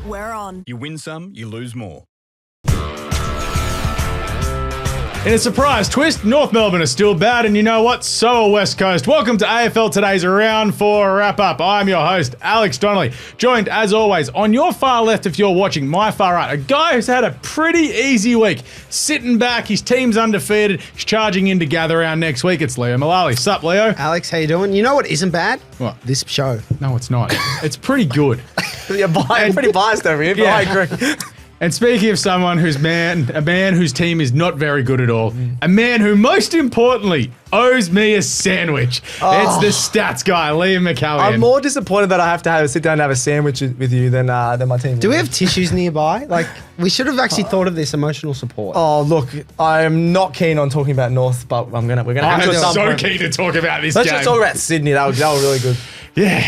We're on. You win some, you lose more. In a surprise twist, North Melbourne is still bad, and you know what? So are West Coast. Welcome to AFL Today's Round 4 Wrap-Up. I'm your host, Alex Donnelly, joined, as always, on your far left if you're watching, my far right, a guy who's had a pretty easy week. Sitting back, his team's undefeated, he's charging in to gather around next week. It's Leo Mullaly. Sup, Leo? Alex, how you doing? You know what isn't bad? What? This show. No, it's not. It's pretty good. You're pretty biased over here, but I agree. And speaking of someone a man whose team is not very good at all, a man who most importantly owes me a sandwich. It's the stats guy, Liam McAllion. I'm more disappointed that I have to sit down and have a sandwich with you than my team. Do we have tissues nearby? Like, we should have actually thought of this emotional support. Oh, look, I'm not keen on talking about North, but we're gonna have to. I'm so keen to talk about this Let's game. just talk about Sydney. That was really good. Yeah,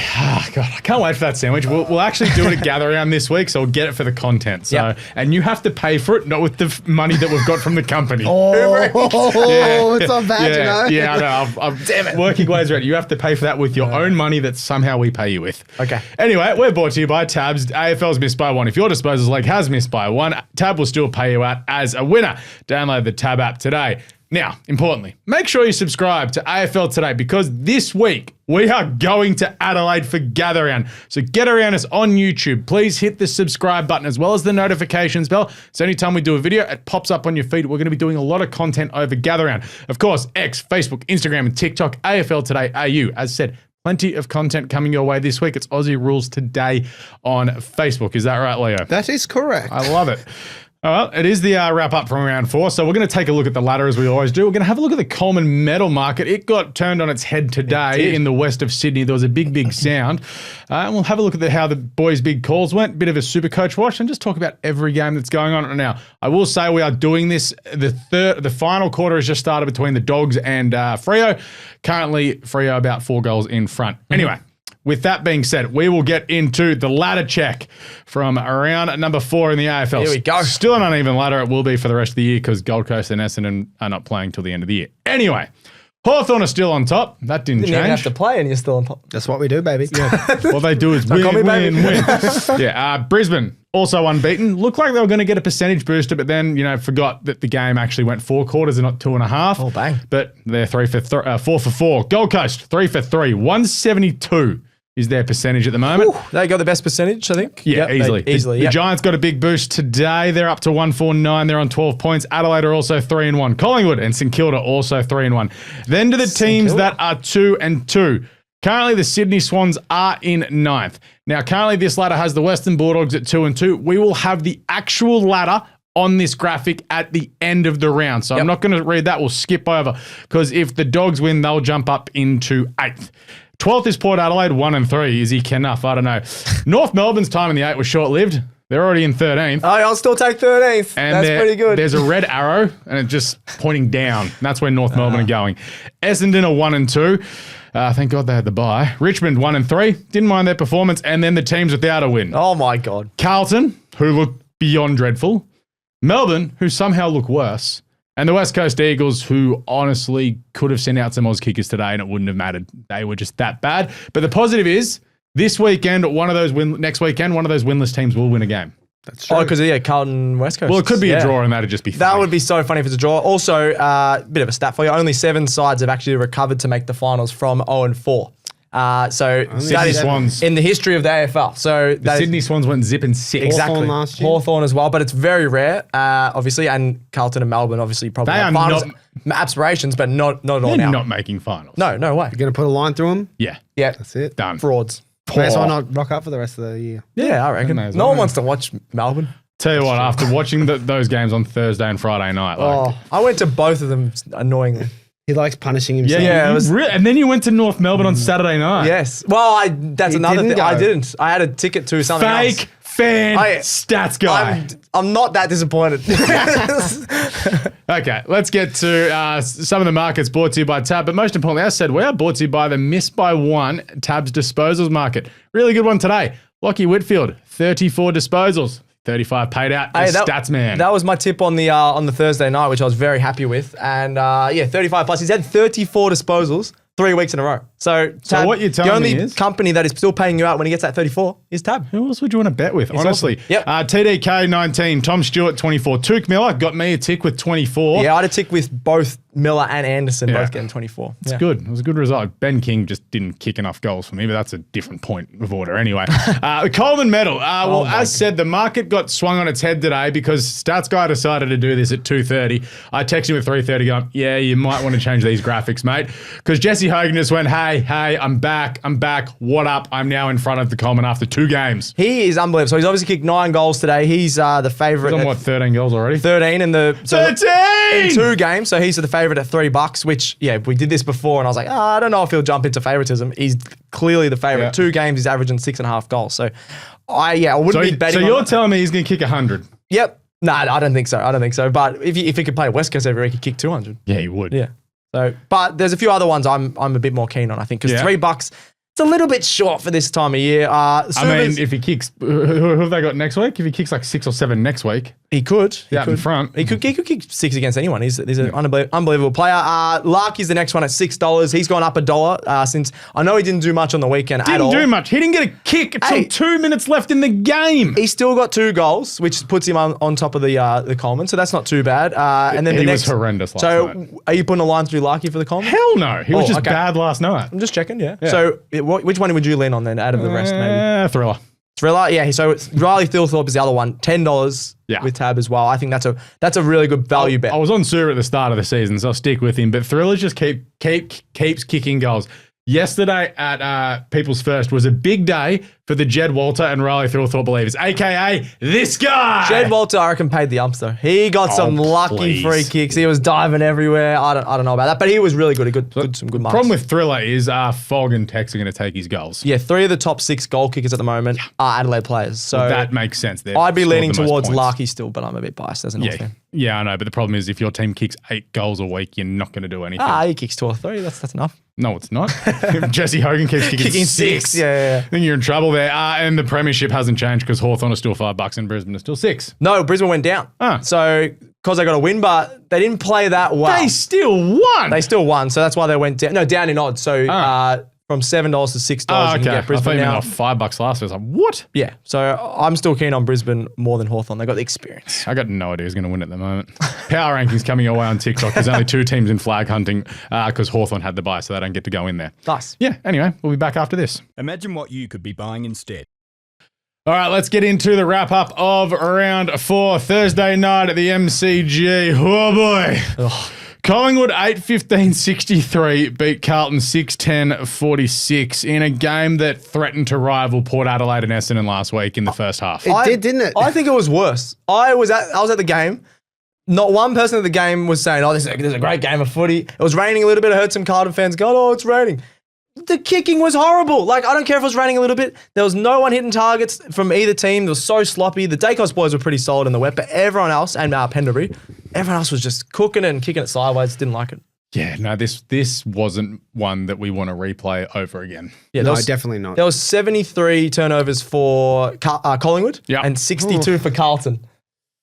God, I can't wait for that sandwich. We'll actually do it at Gather Round this week, so we'll get it for the content. So, and you have to pay for it, not with the money that we've got from the company. It's not bad, you know. Yeah, I know. I'm damn it. Working ways around. You have to pay for that with your own money that somehow we pay you with. Okay. Anyway, we're brought to you by Tabs. AFL's missed by one. If your disposals league has missed by one, Tab will still pay you out as a winner. Download the Tab app today. Now, importantly, make sure you subscribe to AFL Today because this week we are going to Adelaide for Gather Round. So get around us on YouTube. Please hit the subscribe button as well as the notifications bell. So anytime we do a video, it pops up on your feed. We're going to be doing a lot of content over Gather Round. Of course, X, Facebook, Instagram, and TikTok, AFL Today AU. As said, plenty of content coming your way this week. It's Aussie Rules Today on Facebook. Is that right, Leo? That is correct. I love it. All right, it is the wrap-up from round 4, so we're going to take a look at the ladder as we always do. We're going to have a look at the Coleman medal market. It got turned on its head today in the west of Sydney. There was a big sound. And we'll have a look at how the boys' big calls went, bit of a SuperCoach Wash, and just talk about every game that's going on right now. I will say we are doing this. The final quarter has just started between the Dogs and Freo. Currently, Freo about 4 goals in front. Anyway. With that being said, we will get into the ladder check from round number 4 in the AFL. Here we go. Still an uneven ladder. It will be for the rest of the year because Gold Coast and Essendon are not playing till the end of the year. Anyway, Hawthorn are still on top. That didn't change. You have to play and you're still on top. That's what we do, baby. Yeah. What they do is win. Yeah, Brisbane also unbeaten. Looked like they were going to get a percentage booster, but then, forgot that the game actually went 4 quarters and not 2.5. Oh, bang. But they're 4 for 4. Gold Coast, 3 for 3. 172. Is their percentage at the moment. Ooh, they got the best percentage, I think. Yeah, easily. The Yep. Giants got a big boost today. They're up to 149. They're on 12 points. Adelaide are also 3-1. Collingwood and St Kilda also 3-1. Then to the teams that are 2-2. Currently, the Sydney Swans are in 9th. Now, currently, this ladder has the Western Bulldogs at 2-2. We will have the actual ladder on this graphic at the end of the round. So I'm not going to read that. We'll skip over because if the Dogs win, they'll jump up into 8th. 12th is Port Adelaide, 1-3. Is he enough? I don't know. North Melbourne's time in the 8 was short-lived. They're already in 13th. Oh, I'll still take 13th. And that's pretty good. There's a red arrow, and it's just pointing down. That's where North Melbourne are going. Essendon are 1-2. Thank God they had the bye. Richmond 1-3. Didn't mind their performance. And then the teams without a win. Oh, my God. Carlton, who look beyond dreadful. Melbourne, who somehow look worse. And the West Coast Eagles, who honestly could have sent out some Oz kickers today and it wouldn't have mattered. They were just that bad. But the positive is, this weekend, next weekend, one of those winless teams will win a game. That's true. Oh, because, Carlton, West Coast. Well, it could be a draw and that'd just be funny. That would be so funny if it's a draw. Also, bit of a stat for you. Only 7 sides have actually recovered to make the finals from 0-4. So that is Swans. in the history of the AFL. So The Sydney Swans went zipping 6. Exactly. Hawthorn as well, but it's very rare, obviously, and Carlton and Melbourne obviously probably They have are finals aspirations, but not all They're now. not making finals. No way. You're going to put a line through them? Yeah. Yeah. That's it. Done. Frauds. May as well not rock up for the rest of the year. Yeah, I reckon. may as No well, one yeah. wants to watch Melbourne. Tell you what, after watching those games on Thursday and Friday night, I went to both of them annoyingly. He likes punishing himself. Yeah, it was- and then you went to North Melbourne on Saturday night. Yes. Well, that's He another didn't thing. go. I didn't. I had a ticket to something else. Fake fan stats guy. I'm not that disappointed. Okay, let's get to some of the markets brought to you by Tab. But most importantly, as I said, we are brought to you by the Miss by One Tab's disposals market. Really good one today. Lockie Whitfield, 34 disposals. 35 paid out. Stats man. That was my tip on the Thursday night, which I was very happy with. And 35 plus. He's had 34 disposals, 3 weeks in a row. So Tab, what you're telling me the only is- company that is still paying you out when he gets that 34 is Tab. Who else would you want to bet with? Honestly. awesome. Yep. TDK 19, Tom Stewart 24. Took Miller got me a tick with 24. Yeah, I had a tick with both Miller and Anderson Yeah. both getting 24. It's good. It was a good result. Ben King just didn't kick enough goals for me, but that's a different point of order anyway. The Coleman medal. As said, the market got swung on its head today because Stats Guy decided to do this at 2:30. I texted him at 3:30 going, yeah, you might want to change these graphics, mate. Because Jesse Hogan just went, hey, I'm back. What up? I'm now in front of the Coleman after 2 games. He is unbelievable. So he's obviously kicked 9 goals today. He's the favourite. He's on what, 13 goals already? 13 in the 13! in 2 games. So he's the favourite at $3, which, yeah, we did this before and I was like, I don't know if he'll jump into favouritism. He's clearly the favourite. Yeah. 2 games, he's averaging 6.5 goals. So I wouldn't be betting So on you're that. telling me he's going to kick 100? Yep. No, I don't think so. But if he could play West Coast every week, he'd kick 200. Yeah, he would. Yeah. So, but there's a few other ones I'm a bit more keen on, I think, because Yeah. $3, it's a little bit short for this time of year. I mean, if he kicks, who have they got next week? If he kicks like 6 or 7 next week, he could. out in front. He could kick 6 against anyone. He's an unbelievable player. Larky's the next one at $6. He's gone up $1 since I know he didn't do much on the weekend at all. Didn't do much. He didn't get a kick until 2 minutes left in the game. He's still got 2 goals, which puts him on top of the Coleman, so that's not too bad. And then He the was next horrendous last So, night. are you putting a line through Larky for the Coleman? Hell no. He was just okay. bad last night. I'm just checking. Yeah. So, which one would you lean on then, out of the rest? Maybe Thriller. Thriller. Yeah. So Riley Thilthorpe is the other one. $10. Yeah. With Tab as well. I think that's a really good value bet. I was on Sur at the start of the season, so I'll stick with him. But Thriller just keeps kicking goals. Yesterday at People's First was a big day for the Jed Walter and Riley Thilthorpe believers, a.k.a. this guy. Jed Walter, I reckon, paid the umps though. He got some lucky please. free kicks. He was diving everywhere. I don't know about that, but he was really good. He got some good marks. Problem with Thriller is Fogg and Tex are going to take his goals. Yeah, 3 of the top 6 goal kickers at the moment are Adelaide players. So That makes sense. They've I'd be scored leaning the most towards points. Larky still, but I'm a bit biased as a North fan. Yeah, I know. But the problem is if your team kicks 8 goals a week, you're not going to do anything. He kicks 2 or 3. That's enough. No, it's not. If Jesse Hogan keeps kicking 6. Yeah. Then you're in trouble there. And the premiership hasn't changed because Hawthorn is still $5 and Brisbane is still 6. No, Brisbane went down. So because they got a win, but they didn't play that well. They still won. They still won, so that's why they went down. No, down in odds. So from $7 to $6, you can get I thought Brisbane you now. meant $5 last year. I was like, what? Yeah, so I'm still keen on Brisbane more than Hawthorn. They got the experience. I got no idea who's going to win at the moment. Power rankings coming your way on TikTok. There's only 2 teams in flag hunting because Hawthorn had the bye, so they don't get to go in there. Nice. Yeah, anyway, we'll be back after this. Imagine what you could be buying instead. All right, let's get into the wrap-up of round 4, Thursday night at the MCG. Oh, boy. Collingwood 8-15-63 beat Carlton 6-10-46 in a game that threatened to rival Port Adelaide and Essendon last week in the first half. It did, didn't it? I think it was worse. I was at the game. Not one person at the game was saying, this is a great game of footy. It was raining a little bit. I heard some Carlton fans go, it's raining. The kicking was horrible. Like, I don't care if it was raining a little bit. There was no one hitting targets from either team. It was so sloppy. The Dacos boys were pretty solid in the wet, but everyone else, and Penderbury, everyone else was just cooking and kicking it sideways. Didn't like it. Yeah, no, this wasn't one that we want to replay over again. Yeah, No, definitely not. There was 73 turnovers for Collingwood and 62 for Carlton.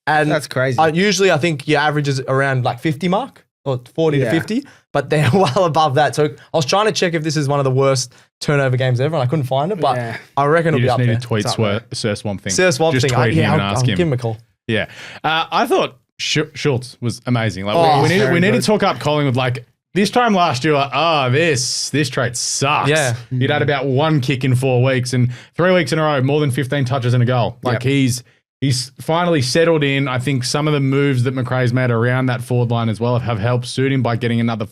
And That's crazy. Usually, I think your average is around like 50 mark or 40 to 50, but they're well above that. So I was trying to check if this is one of the worst turnover games ever, and I couldn't find it, but I reckon You it'll be just up need there. to tweet It's up there. Sir Swamp Thing. Sir Swamp Just Thing. tweet him and I'll ask him. give him a call. Yeah. I thought Schultz was amazing. Like we need to talk up Collingwood. Like this time last year, this trait sucks. Yeah. He'd had about 1 kick in 4 weeks and 3 weeks in a row, more than 15 touches and a goal. Like he's finally settled in. I think some of the moves that McRae's made around that forward line as well have helped suit him by getting another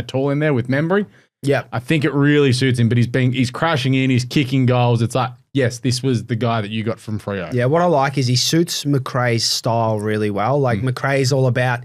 tall in there with Membry. Yeah. I think it really suits him, but he's crashing in, he's kicking goals. It's like, yes, this was the guy that you got from Freo. Yeah, what I like is he suits McRae's style really well. Like McRae's all about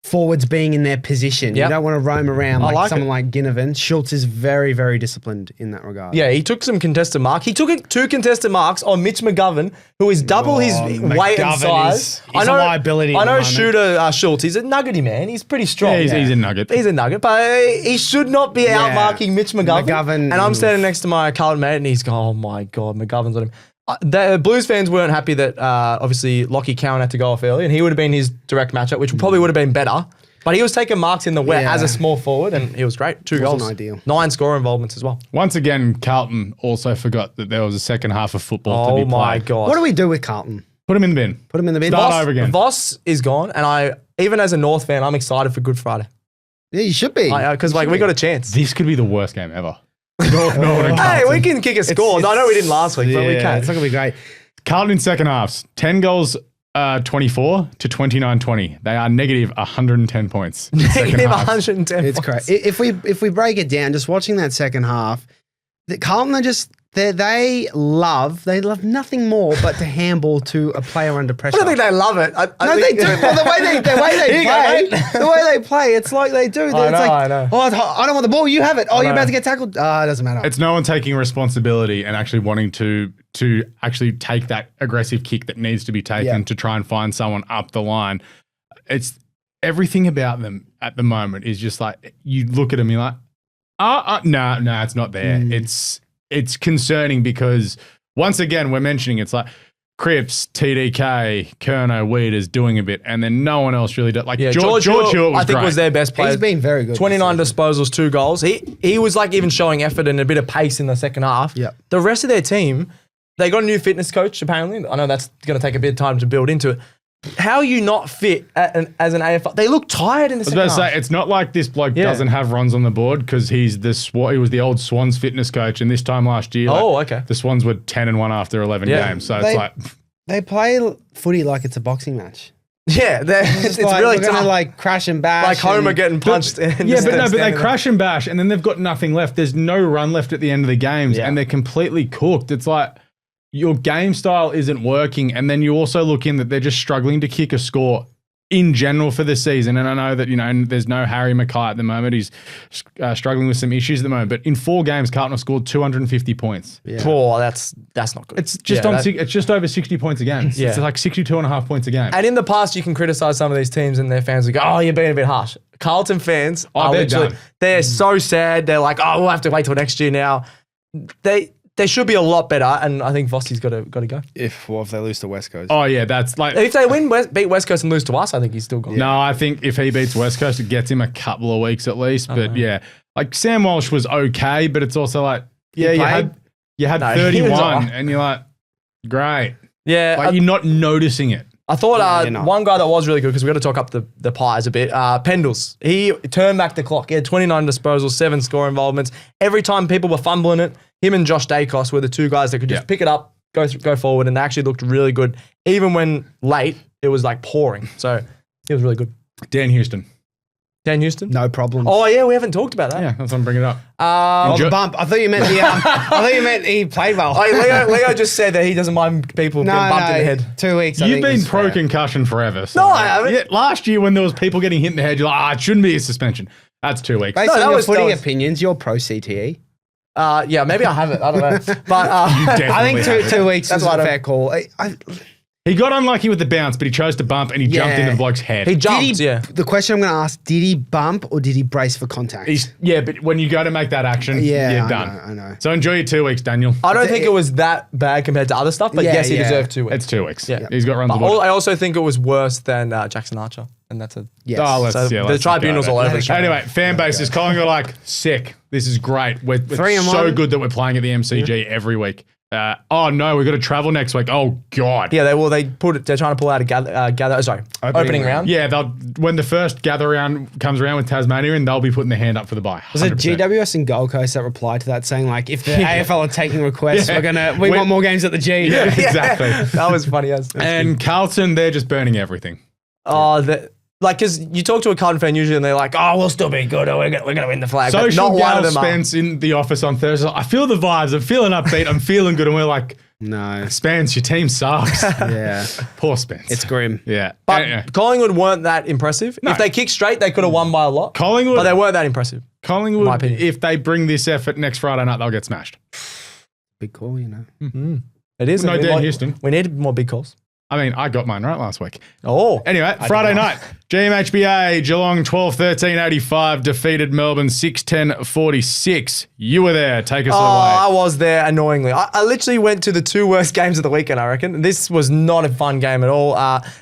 forwards being in their position. Yep. You don't want to roam around I like like someone like Ginnivan. Schultz is very, very disciplined in that regard. Yeah, he took some contested marks. He took 2 contested marks on Mitch McGovern, who is double his weight and size. He's a liability. I at the know moment. Shooter Schultz. He's a nuggety man. He's pretty strong. Yeah, he's a nugget. He's a nugget, but he should not be outmarking Mitch McGovern. And I'm standing next to my Carlton mate, and he's going, "Oh my god, McGovern's on him." The Blues fans weren't happy that obviously Lockie Cowan had to go off early, and he would have been his direct matchup, which probably would have been better. But he was taking marks in the wet as a small forward, and he was great. 2 goals. Ideal. 9 score involvements as well. Once again, Carlton also forgot that there was a second half of football to be Oh played. my God. What do we do with Carlton? Put him in the bin. Put him in the bin. Start over again. Voss is gone, and even as a North fan, I'm excited for Good Friday. Yeah, you should be. Because we got a chance. This could be the worst game ever. Hey, we can kick a score. I know we didn't last week, but we can. It's not going to be great. Carlton in second halves, 10 goals, 24 to 29-20. They are negative 110 points. in second Negative halves. 110 It's points. great. If we break it down, just watching that second half, the Carlton are just they love nothing more but to handball to a player under pressure. I don't think they love it. No, they do. Well, the way they play, the way they play, it's like they do. I know. Oh, I don't want the ball. You have it. Oh, you're about to get tackled. It doesn't matter. It's no one taking responsibility and actually wanting to actually take that aggressive kick that needs to be taken to try and find someone up the line. It's everything about them at the moment is just like, you look at them, you're like, no, it's not there. It's concerning because once again, we're mentioning it's like Cripps, TDK, Kerno, Weeders doing a bit, and then no one else really does. Like George Hewitt was I think great. was their best player. He's been very good. 29 disposals, 2 goals. He was like even showing effort and a bit of pace in the second half. Yep. The rest of their team, they got a new fitness coach apparently. I know that's going to take a bit of time to build into it. How are you not fit as an AFL? They look tired in the second half. I was about to say, it's not like this bloke doesn't have runs on the board because he was the old Swans fitness coach, and this time last year, the Swans were 10-1 after 11 games. So it's like they play footy like it's a boxing match. Yeah, it's like, really we're gonna tough. like crash and bash. Like Homer getting punched. But they crash and bash, and then they've got nothing left. There's no run left at the end of the games, and they're completely cooked. It's like your game style isn't working, and then you also look in that they're just struggling to kick a score in general for this season. And I know that, there's no Harry Mackay at the moment. He's struggling with some issues at the moment. But in 4 games, Carlton have scored 250 points. Yeah. Oh, that's not good. It's just it's just over 60 points a game. Yeah. It's like 62.5 points a game. And in the past, you can criticize some of these teams and their fans will go, oh, you're being a bit harsh. Carlton fans are they're literally, done. they're so sad. They're like, oh, we'll have to wait till next year now. They should be a lot better, and I think Vossi's got to go. If they lose to West Coast. Oh, yeah, that's like... If they beat West Coast and lose to us, I think he's still gone. No, I think if he beats West Coast, it gets him a couple of weeks at least. But yeah, like Sam Walsh was okay, but it's also like, you had No, he was 31 alright. and you're like, great. Yeah, Like you're not noticing it. I thought you're not. one guy that was really good, because we got to talk up the Pies a bit, Pendles. He turned back the clock. He had 29 disposals, 7 score involvements. Every time people were fumbling it, him and Josh Dacos were the 2 guys that could just pick it up, go forward, and they actually looked really good. Even when late, it was like pouring. So he was really good. Dan Houston. Dan Houston? No problem. Oh, yeah, we haven't talked about that. Yeah, that's what I'm bringing it up. The bump. I thought you meant he played well. Leo just said that he doesn't mind people getting bumped in the head. 2 weeks. You've been pro-concussion forever. So. No, I haven't. Yeah, last year when there was people getting hit in the head, you're like, it shouldn't be a suspension. That's 2 weeks. Based on that your was- footy that was- opinions, you're pro CTE. Yeah, maybe I have it. I don't know. But I think Definitely two weeks That's is a what I fair call. He got unlucky with the bounce, but he chose to bump and he jumped Yeah. into the bloke's head. he Did jumped, he, yeah. The question I'm going to ask, did he bump or did he brace for contact? But when you go to make that action, you're I done. know, I know. So enjoy your 2 weeks, Daniel. I don't think it was that bad compared to other stuff, but Yeah, yes, he yeah. deserved 2 weeks. It's 2 weeks. Yeah. He's got runs But of order. I also think it was worse than Jackson Archer, and that's a Yes. Oh, let's, so yeah, the let's not go tribunal's there. all over the show. Anyway, fan base is calling it like sick. This is great. We're 3-1. so good that we're playing at the MCG every week. Oh no, we've got to travel next week. Oh god. Yeah, they're trying to pull out a opening round. Yeah, when the first gather round comes around with Tasmania, and they'll be putting their hand up for the buy. Was it 100%. GWS and Gold Coast that replied to that saying like, if the AFL are taking requests, we want more games at the G. Yeah, exactly. That was funny as. And Carlton, they're just burning everything. Because you talk to a Carlton fan usually and they're like, oh, we'll still be good, or we're going to win the flag. But Social not one Gal of them are. Spence in the office on Thursday. I feel the vibes. I'm feeling upbeat. I'm feeling good. And we're like, No. Spence, your team sucks. Yeah. Poor Spence. It's grim. Yeah. But Anyway, Collingwood weren't that impressive. No. If they kicked straight, they could have won by a lot. Collingwood, But they weren't that impressive. my Collingwood, opinion. if they bring this effort next Friday night, they'll get smashed. Big call, you know. It is. No Dan Houston. We need more big calls. I mean, I got mine right last week. Oh. Anyway, Friday night, GMHBA, Geelong 12-13-85, defeated Melbourne 6-10-46. You were there. Take us Oh, away. I was there annoyingly. I literally went to the two worst games of the weekend, I reckon. This was not a fun game at all.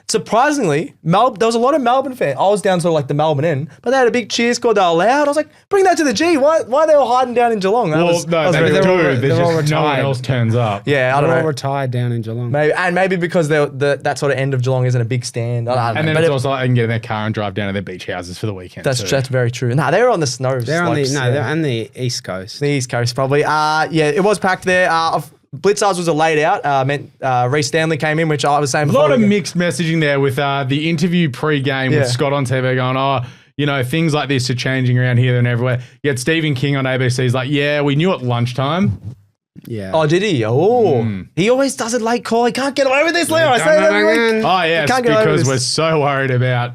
Surprisingly, there was a lot of Melbourne fans. I was down sort of like the Melbourne end, but they had a big cheer squad. They were loud. I was like, bring that to the G. Why are they all hiding down in Geelong? They do. they're all There's just no one retired. else turns up. Yeah, I don't They're all know. retired down in Geelong. Maybe because that sort of end of Geelong isn't a big stand. I don't And know. then But it's also like they can get in their car and drive down to their beach houses for the weekend. that's very true. Nah, they were on the snow. They're on slopes, they're on the East Coast. the East Coast probably. Yeah, it was packed there. Blitzars was a laid out. Reece Stanley came in, which I was saying A before. lot of mixed messaging there with the interview pre-game Yeah. with Scott on TV going, things like this are changing around here and everywhere. Yet Stephen King on ABC is like, yeah, we knew at lunchtime. Yeah. Oh, did he? Oh, he always does it late call. He can't get away with this, Leo. I say that every week. Oh, yes, can't get over because this. we're so worried about...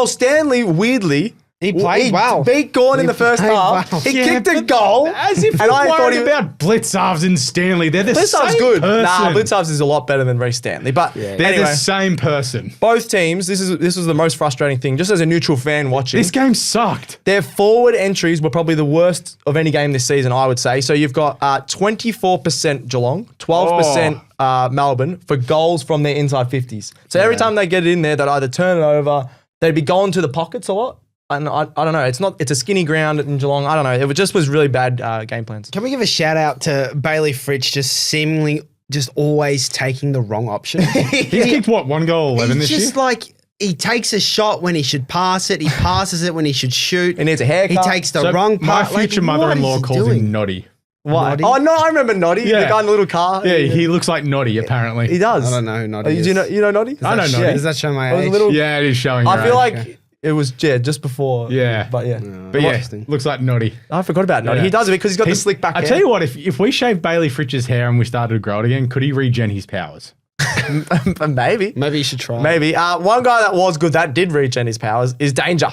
Stanley, weirdly, He played well. beat Gawn in He the first played half. well. He Yeah, kicked a but goal. As if and we're I thought worried he about Blitzarves and Stanley. They're the Blitzarves same good. person. Nah, Blitzarves is a lot better than Reece Stanley. But They're anyway, the same person. both teams, this is the most frustrating thing, just as a neutral fan watching. This game sucked. Their forward entries were probably the worst of any game this season, I would say. So you've got 24% Geelong, 12% Melbourne for goals from their inside 50s. So every time they get it in there, they'd either turn it over, they'd be going to the pockets a lot. And I don't know. It's a skinny ground in Geelong. I don't know. It just was really bad game plans. Can we give a shout out to Bailey Fritsch just seemingly just always taking the wrong option? He's kicked, what, 1 goal 11 He's this just year? like, he takes a shot when he should pass it. He passes it when he should shoot. He needs a haircut. He takes the So wrong my part. future mother-in-law calls him Noddy. What? Noddy? Oh, no, I remember Noddy, the Yeah. guy in the little car. Yeah, he looks like Noddy, apparently. He does. I don't know who Noddy Oh, is. you know Noddy? I know Noddy. Yeah. Does that show my It was a age? little- Yeah, it is showing I your feel age. like it was, just before. Yeah. But yeah. But yeah, Interesting. looks like Noddy. I forgot about Noddy. Yeah. He does it because he's got the slick back I hair. tell you what, if we shaved Bailey Fritsch's hair and we started to grow it again, could he regen his powers? Maybe. Maybe you should try. Maybe. One guy that was good, that did regen his powers, is Danger.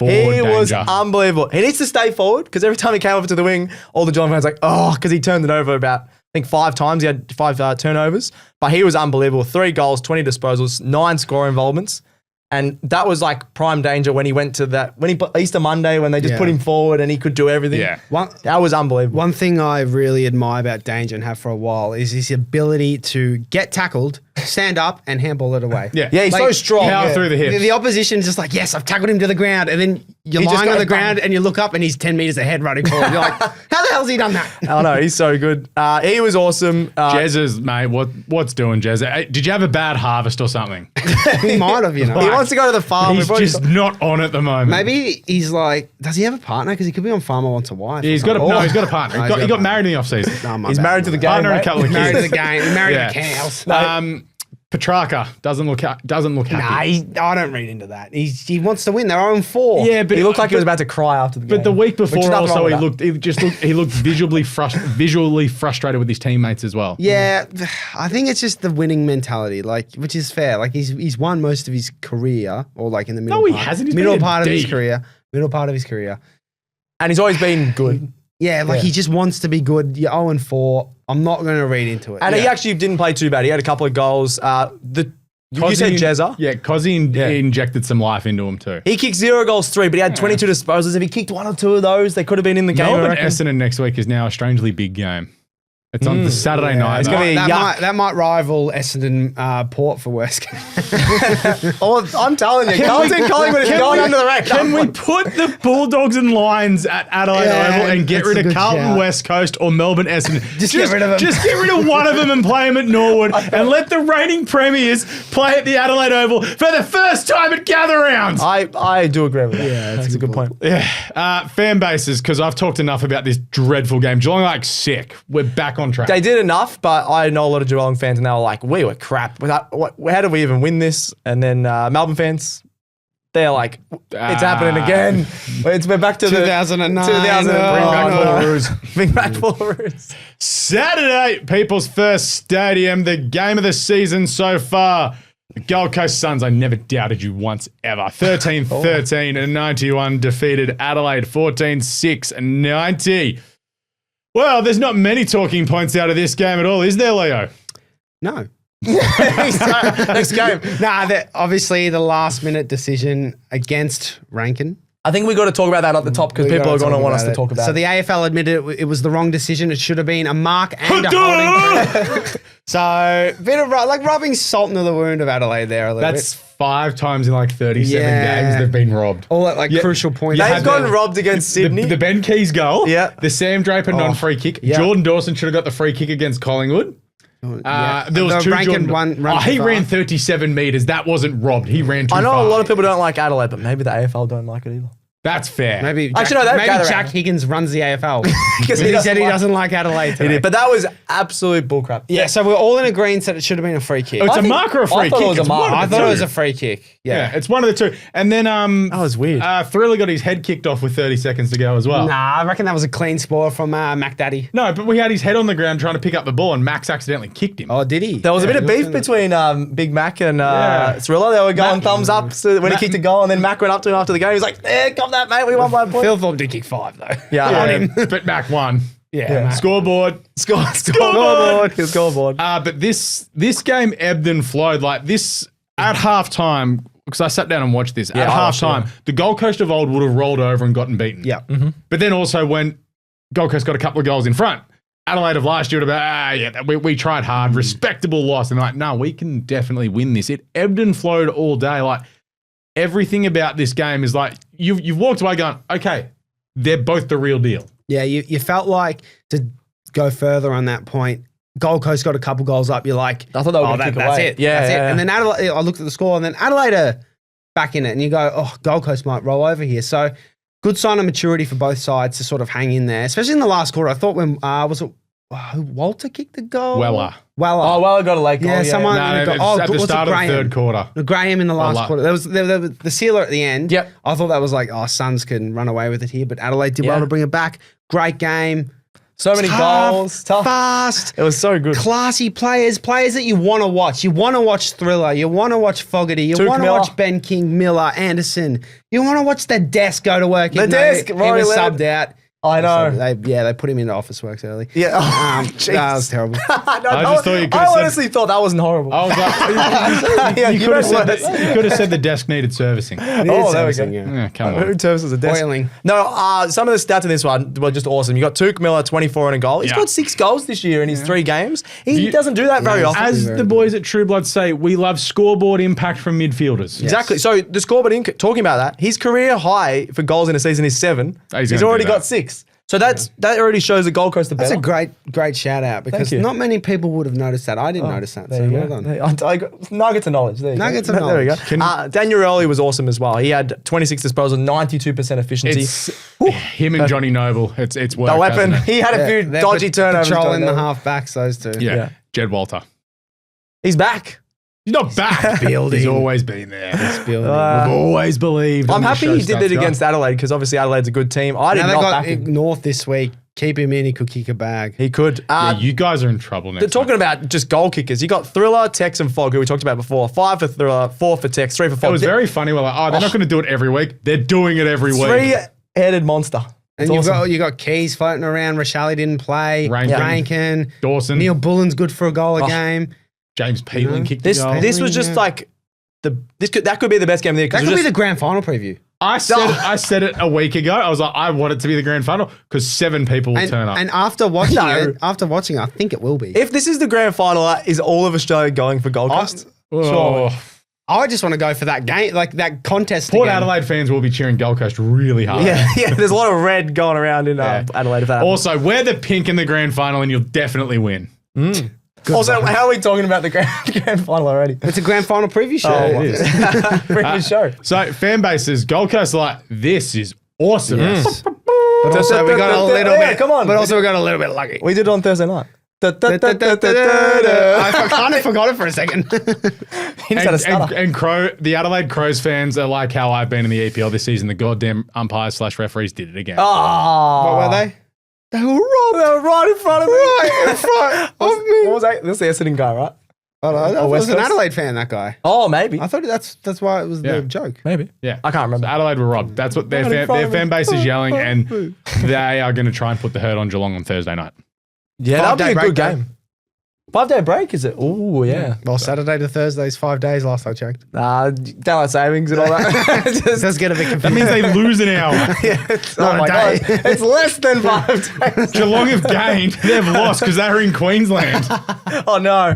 He was Danger. unbelievable. He needs to stay forward because every time he came over to the wing, all the Geelong fans were like, oh, because he turned it over about, I think, 5 times. He had 5 turnovers. But he was unbelievable. 3 goals, 20 disposals, 9 score involvements. And that was like prime Danger when he went to when he put Easter Monday, when they just Yeah. put him forward and he could do everything. Yeah. That was unbelievable. One thing I really admire about Danger and have for a while is his ability to get tackled, stand up, and handball it away. Yeah. Yeah, he's Like, so strong. Power yeah. through the hips. The opposition's just like, yes, I've tackled him to the ground. And then you're He just lying on goes the ground bang. and you look up and he's 10 meters ahead running forward. You're like, how the hell's he done that? I don't know. He's so good. He was awesome. Jez's, mate, what's doing, Jez? Did you have a bad harvest or something? He might have, you know. He wants to go to the farm. He's We've already- just not on at the moment. Maybe he's like, does he have a partner? Because he could be on Farmer Wants a Wife. He's got a partner. He got married in the off-season. He's married to the game. Partner and a mate. couple of Married to kids. the game. Married Yeah. to the cows. Petrarca doesn't look happy. Nah, I don't read into that. He wants to win. They're 0-4. Yeah, but He looked like he was about to cry after the game. But the week Which is before, nothing also wrong with that. he looked visually frustrated with his teammates as well. Yeah, I think it's just the winning mentality, like, which is fair. Like he's won most of his career, or like in the middle. No, he part, hasn't. He's middle been a part of his D. career. Middle part of his career. And he's always been good. Yeah, like he just wants to be good. You're 0-4. I'm not going to read into it. And he actually didn't play too bad. He had a couple of goals. You said Jezza. Yeah, Cozzy injected some life into him too. He kicked 0 goals, 3, but he had 22 disposals. If he kicked 1 or 2 of those, they could have been in the game. I Melbourne reckon. Essendon next week is now a strangely big game. It's on the Saturday night. It's gonna be yuck. that might rival Essendon Port for worst. Oh, I'm telling you, Carlton Collingwood is going under the rack. Can we put the Bulldogs and Lions at Adelaide Yeah, Oval and get that's rid a of good Carlton shout. West Coast or Melbourne Essendon? Just get rid of them. Just get rid of one of them and play them at Norwood and let the reigning premiers play at the Adelaide Oval for the first time at Gather Rounds. I do agree with that. Yeah, that's a good point. Fan bases, because I've talked enough about this dreadful game. Geelong are like sick. We're back on track. They did enough, but I know a lot of Geelong fans and they were like, we were crap. How did we even win this? And then Melbourne fans, they're like, it's happening again. We're back to 2009. 2000. Oh, Bring back no. Bullaroos. Bring back Bullaroos. Saturday, People's First Stadium, the game of the season so far. The Gold Coast Suns, I never doubted you once ever. 13-13 and 91 defeated Adelaide 14-6 and 90. Well, there's not many talking points out of this game at all, is there, Leo? No. Next game. Obviously the last minute decision against Rankin. I think we got to talk about that at the top because people are going to want us to talk about it. So the AFL admitted it was the wrong decision. It should have been a mark and a holding. So bit of rubbing salt into the wound of Adelaide there a little That's bit. 5 times in like 37 Yeah. games they've been robbed. All at crucial points. They've gotten robbed against Sydney. The Ben Keys goal. Yeah. The Sam Draper non-free kick. yeah. Jordan Dawson should have got the free kick against Collingwood. There was The 2 Rankin Jordan. one run He too ran far. 37 metres. That wasn't robbed. He ran too I know far. a lot of people don't like Adelaide, but maybe the AFL don't like it either. That's fair. Maybe Actually, no, they've maybe gathered Jack around. Higgins runs the AFL. Because he said he like- doesn't like Adelaide today. But that was absolute bullcrap. Yeah, so we're all in agreement that it should have been a free kick. It's I a think- mark or a I free thought kick? it was a It's mark. one of I the thought it two. was a free kick. Yeah, it's one of the two. And then That was weird. Thriller got his head kicked off with 30 seconds to go as well. Nah, I reckon that was a clean score from McDaddy. No, but we had his head on the ground trying to pick up the ball and Max accidentally kicked him. Oh, did he? There was a bit of beef between Big Mac and Thriller. They were going thumbs up when he kicked a goal, and then Mac went up to him after the game. He's like, "Cop that, mate. We won by a point." Phil thought did kick 5 though. Yeah, I know. But Mac won. Yeah. Scoreboard. Scoreboard. Scoreboard. But this game ebbed and flowed like this at halftime. Because I sat down and watched this. At I watched halftime, the Gold Coast of old would have rolled over and gotten beaten. Yeah. But then also when Gold Coast got a couple of goals in front, Adelaide of last year would have been, we tried hard, respectable loss. And like, no, we can definitely win this. It ebbed and flowed all day. Like everything about this game is like, you've walked away going, okay, they're both the real deal. Yeah, you felt like to go further on that point. Gold Coast got a couple goals up. You're like, I thought they were gonna kick that's away. it. Yeah, that's yeah, it. yeah. And then Adelaide, I looked at the score, and then Adelaide are back in it, and you go, oh, Gold Coast might roll over here. So good sign of maturity for both sides to sort of hang in there, especially in the last quarter. I thought when who Walter kicked the goal? Weller. Oh, well, I got a late goal. Yeah, someone. No, got- it was at the was it start of the Graham? third quarter. No, Graham in the last Weller. quarter. There was the sealer at the end. Yep. I thought that was like, oh, Suns can run away with it here, but Adelaide did well Yeah. to bring it back. Great game. So many Tough, goals. Tough. fast. It was so good. Classy players that you want to watch. You want to watch Thriller. You want to watch Fogarty. You Tuke want to Miller. watch Ben King, Miller, Anderson. You want to watch the desk go to work. The even though desk, he Rory was Leonard. subbed out. I know. They put him into office works early. Yeah. Oh, jeez. That was terrible. I just thought you could I have said- honestly thought that wasn't horrible. I was like, Yeah, you you could have know said what? you could have said the desk needed servicing. Oh, there we go. Servicing, yeah. Yeah, come Who on. services a desk? Oiling. No, some of the stats in this one were just awesome. You got Tuke Miller, 24 and a goal. He's Yeah. got 6 goals this year in his 3 games. He You- doesn't do that very often. As the boys at True Blood say, we love scoreboard impact from midfielders. Exactly. So the scoreboard, talking about that, his career high for goals in a season is 7. He's He's gonna already do that. got 6. So that already shows the Gold Coast are That's better. a great shout out because you. not many people would have noticed that. I didn't notice that. There So you well go. done. I got nuggets of knowledge. There you Nuggets go. of There we go. knowledge. Daniel Rowley was awesome as well. He had 26 disposals, 92% efficiency. It's him and Johnny Noble. It's work. The weapon. hasn't it? He had a few They're dodgy turnovers. Patrolling going the down. half-backs, those two. Yeah. Yeah. Jed Walter. He's back. He's not back. Building. He's always been there. Building. We've always believed. I'm and the happy show he did starts it going. against Adelaide because obviously Adelaide's a good team. I did Now they not got back him. North this week. Keep him in. He could kick a bag. He could. Yeah, you guys are in trouble now. They're talking about just goal kickers. You got Thriller, Tex, and Fogg, who we talked about before. 5 for Thriller, 4 for Tex, 3 for Fogg. It was very funny. We're like, oh, they're not going to do it every week. They're doing it every week. 3-headed monster. And It's awesome. you got Keys floating around. Rashali didn't play. Rankin. Dawson. Neil Bullen's good for a goal a game. James Peeling kicked This the goal. this was just Yeah. like that could be the best game of the year. 'cause That it could was be the just- grand final preview. I said it a week ago. I was like, I want it to be the grand final because 7 people will turn up. And after watching No. I think it will be. If this is the grand final, is all of Australia going for Gold Coast? Oh, I just want to go for that game, like that contest. Port again. Adelaide fans will be cheering Gold Coast really hard. Yeah. There's a lot of red going around in Adelaide. If that happens. Also, wear the pink in the grand final and you'll definitely win. Also, how are we talking about the grand final already? It's a grand final preview show. Oh, it is. Bring the show. So fan bases, Gold Coast are like, this is awesome. But also we got a little Yeah, bit. come on. But also we got a little bit lucky. We did it on Thursday night. I kind of forgot it for a second. He just had a stutter. And the Adelaide Crows fans are like how I've been in the EPL this season. The goddamn umpires/referees did it again. Oh. What were they? They were robbed. They were right in front of me. Right in front of me. What was that? This is the Essendon guy, right? I don't know. That was West an Coast? Adelaide fan, that guy. Oh, maybe. I thought that's why it was Yeah. the joke. Maybe. Yeah, I can't remember. So Adelaide were robbed. That's what Right in front of me. fan base is yelling, and they are going to try and put the hurt on Geelong on Thursday night. Yeah, that'll be a Five-day good breakdown. game. 5-day break, is it? Oh, yeah. Well, Saturday to Thursday is 5 days last I checked. Daylight savings and all that. It does get a bit That confusing. means they lose an hour. Oh my day. God. It's less than 5 days. Geelong have gained. They've lost because they were in Queensland. Oh, no.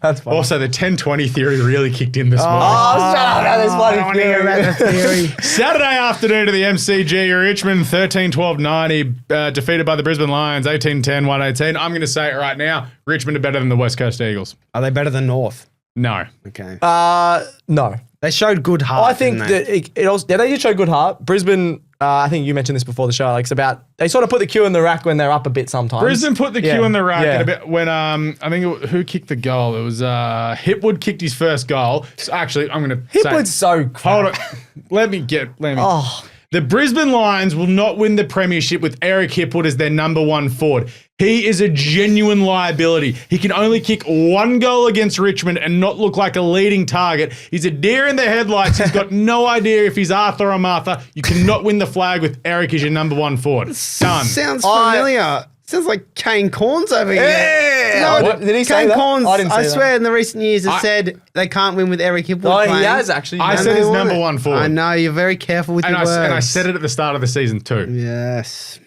That's funny. Also, the 10-20 theory really kicked in this morning. Oh, shut up. That is I funny. want to hear about the theory. Saturday afternoon to the MCG, Richmond 13-12-90, defeated by the Brisbane Lions 18-10-118. I'm going to say it right now. Richmond are better than the West Coast Eagles. Are they better than North? No. Okay. No. They showed good heart. I think didn't they? that it also, they did show good heart. Brisbane, I think you mentioned this before the show, Alex, about they sort of put the cue in the rack when they're up a bit sometimes. Brisbane put the Yeah. cue in the rack Yeah. in a bit when I think who kicked the goal? It was Hipwood kicked his first goal. So actually, I'm going to Hipwood's so hold on. Let me. The Brisbane Lions will not win the premiership with Eric Hipwood as their number one forward. He is a genuine liability. He can only kick one goal against Richmond and not look like a leading target. He's a deer in the headlights. He's got no idea if he's Arthur or Martha. You cannot win the flag with Eric as your number one forward. Done. Sounds familiar. Sounds like Kane Corns over here. Yeah. What? Did he say Kane that? Corns, I didn't say I that. swear in the recent years has said they can't win with Eric Hipwood Oh, playing. he has actually. I And said they his won number it. one forward. I know, you're very careful with And your words. I said it at the start of the season too. Yes.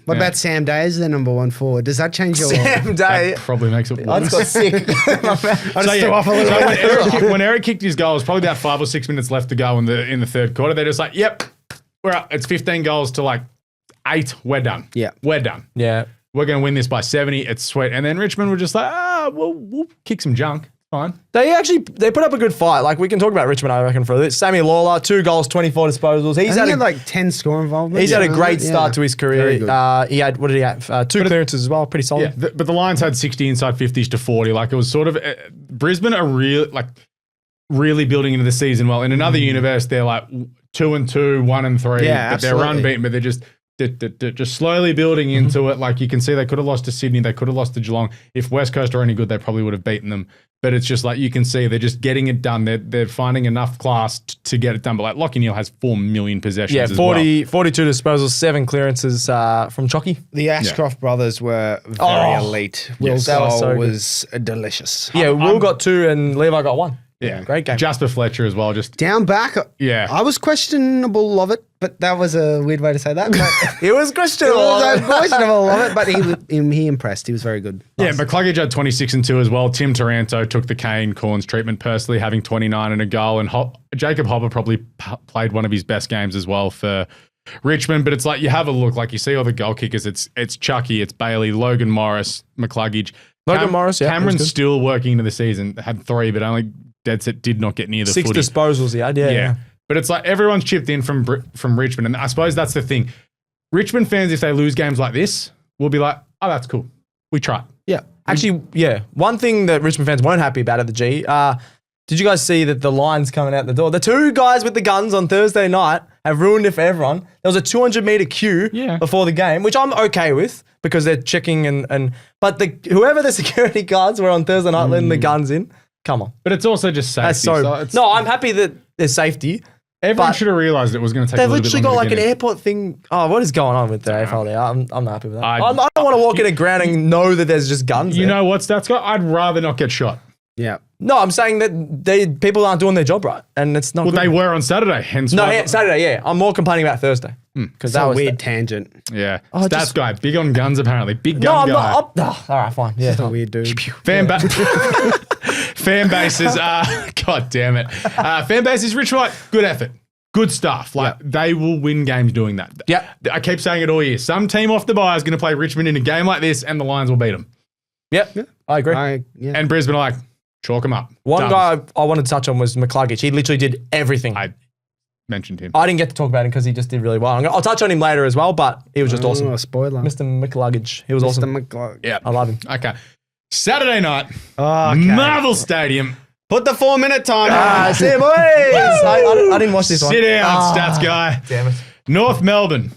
What about Sam Day as their number one forward? Does that change your... Sam Day. That probably makes it I worse. just got sick. I just threw off a little bit. when Eric kicked his goal, it was probably about 5 or 6 minutes left to go in the third quarter. They're just like, yep, we're up. It's 15 goals to like 8. We're done. Yeah. We're done. Yeah. We're going to win this by 70. It's sweet. And then Richmond were just like, we'll kick some junk. Fine. They put up a good fight. Like, we can talk about Richmond, I reckon, for a bit. Sammy Lawler, 2 goals, 24 disposals. He had like 10 score involvement. He's had a great start to his career. Very good. He had, what did he have? 2 clearances as well. Pretty solid. Yeah. But the Lions had 60 inside 50s to 40. Like, it was sort of Brisbane are really building into the season well. In another universe, they're like 2-2, 1-3. Yeah, but they're absolutely. unbeaten, but they're just slowly building into it. Like, you can see they could have lost to Sydney. They could have lost to Geelong. If West Coast are any good, they probably would have beaten them. But it's just like, you can see they're just getting it done. They're finding enough class to get it done. But like, Lockie Neal has 4 million possessions Yeah, as 42 disposals, 7 clearances from Chalky. The Ashcroft brothers were very elite. Will's that was goal so good. was delicious. Yeah, Will got 2 and Levi got 1. Yeah, great game. Jasper Fletcher as well. Just Down back, Yeah. I was questionable of it, but that was a weird way to say that. But It was questionable. I was questionable of it, but he impressed. He was very good. Yeah, McCluggage had 26 and 2 as well. Tim Taranto took the Kane Corns treatment personally, having 29 and a goal. And Jacob Hopper probably played one of his best games as well for Richmond. But it's like, you have a look, like you see all the goal kickers. It's Chucky, it's Bailey, Logan Morris, McCluggage. Morris, yeah. Cameron's was good. still working into the season. Had 3, but only dead set did not get near the 6 footy. disposals he had, yeah. But it's like everyone's chipped in from Richmond. And I suppose that's the thing. Richmond fans, if they lose games like this, will be like, oh, that's cool. We tried. Yeah. Actually, yeah. One thing that Richmond fans weren't happy about at the G, did you guys see that the Lions coming out the door? The 2 guys with the guns on Thursday night have ruined it for everyone. There was a 200-meter queue before the game, which I'm okay with because they're checking but whoever the security guards were on Thursday night letting the guns in, come on. But it's also just safety. That's so. No, I'm happy that there's safety. Everyone but should have realised it was going to take a They've little bit literally got longer like to an get in. airport thing. Oh, what is going on with the AFL there? I'm not happy with that. I I don't want to walk in a ground and know that there's just guns You there. know what, Stats Guy? I'd rather not get shot. Yeah. No, I'm saying that people aren't doing their job right, and it's not. Well, good. they were on Saturday, hence No, why. yeah, Saturday, yeah. I'm more complaining about Thursday because That that was weird tangent. Yeah. Oh, Stats just- Guy, big on guns apparently. Big No, gun I'm guy. not. All right, fine. Yeah, Just a weird dude. Fan bases, God damn it. Fan bases, Richmond, like, good effort. Good stuff. Like, they will win games doing that. Yeah. I keep saying it all year. Some team off the bye is going to play Richmond in a game like this, and the Lions will beat them. Yep. I agree. And Brisbane are like, chalk them up. One Done. guy I wanted to touch on was McCluggage. He literally did everything. I mentioned him. I didn't get to talk about him because he just did really well. I'll touch on him later as well, but he was just awesome. Oh, spoiler. Mr. McCluggage. He was awesome. McClung. Yeah. I love him. Okay. Saturday night, Oh, okay. Marvel Stadium. Put the 4-minute timer. See you, boys. I didn't watch this one. Sit down, Stats Guy. Damn it. North Melbourne.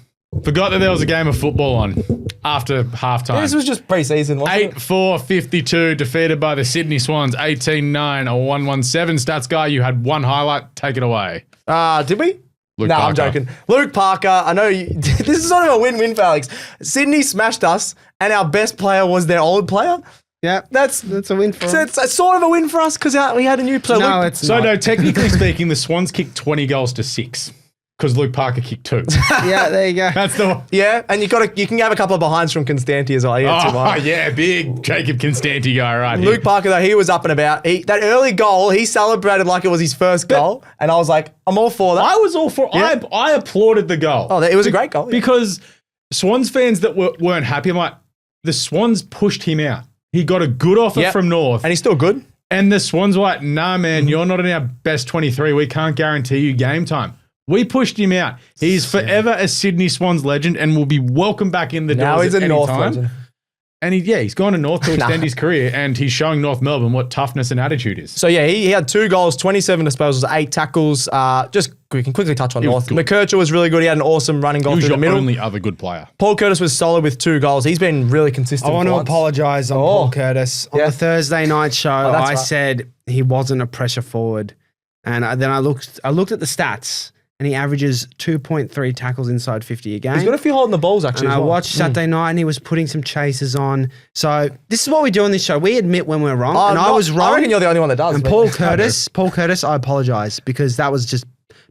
Forgot that there was a game of football on after halftime. This was just pre-season, wasn't it? 8-4-52, defeated by the Sydney Swans, 18-9 or 117. Stats Guy, you had one highlight. Take it away. Did we? Luke No, I'm Parker. joking. Luke Parker, I know this is sort of a win-win for Alex. Sydney smashed us, and our best player was their old player. Yeah, that's a win for So us. it's sort of a win for us because we had a new player. No, Luke, it's So not. no, technically speaking, the Swans kicked 20 goals to 6 because Luke Parker kicked 2. Yeah, there you go. That's the one. yeah, and you can have a couple of behinds from Constanti as well. Yeah, too Oh, much. yeah, big Jacob Constanti guy right here. Luke Parker, though, he was up and about. That early goal, he celebrated like it was his first goal. And I was like, I'm all for that. I was all for I applauded the goal. Oh, it was a great goal. Yeah. Because Swans fans that weren't happy, I'm like, the Swans pushed him out. He got a good offer Yep. from North. And he's still good. And the Swans were like, nah, man, you're not in our best 23. We can't guarantee you game time. We pushed him out. He's forever a Sydney Swans legend and will be welcome back in the doors. Now he's at a any North time. legend. And he's gone to North to extend his career, and he's showing North Melbourne what toughness and attitude is. So, yeah, he had 2 goals, 27 disposals, 8 tackles. We can quickly touch on North. good. McKercher was really good. He had an awesome running goal He was through the your middle. only other good player. Paul Curtis was solid with 2 goals. He's been really consistent. I want to for once. apologise on Paul Curtis. On Yeah. the Thursday night show, that's I right. said he wasn't a pressure forward. And then I looked at the stats, and he averages 2.3 tackles inside 50 a game. He's got a few holding the balls, actually. And as I well. watched Saturday night, and he was putting some chasers on. So this is what we do on this show. We admit when we're wrong, and I was wrong. I reckon you're the only one that does. And but- Paul Curtis, I apologise because that was just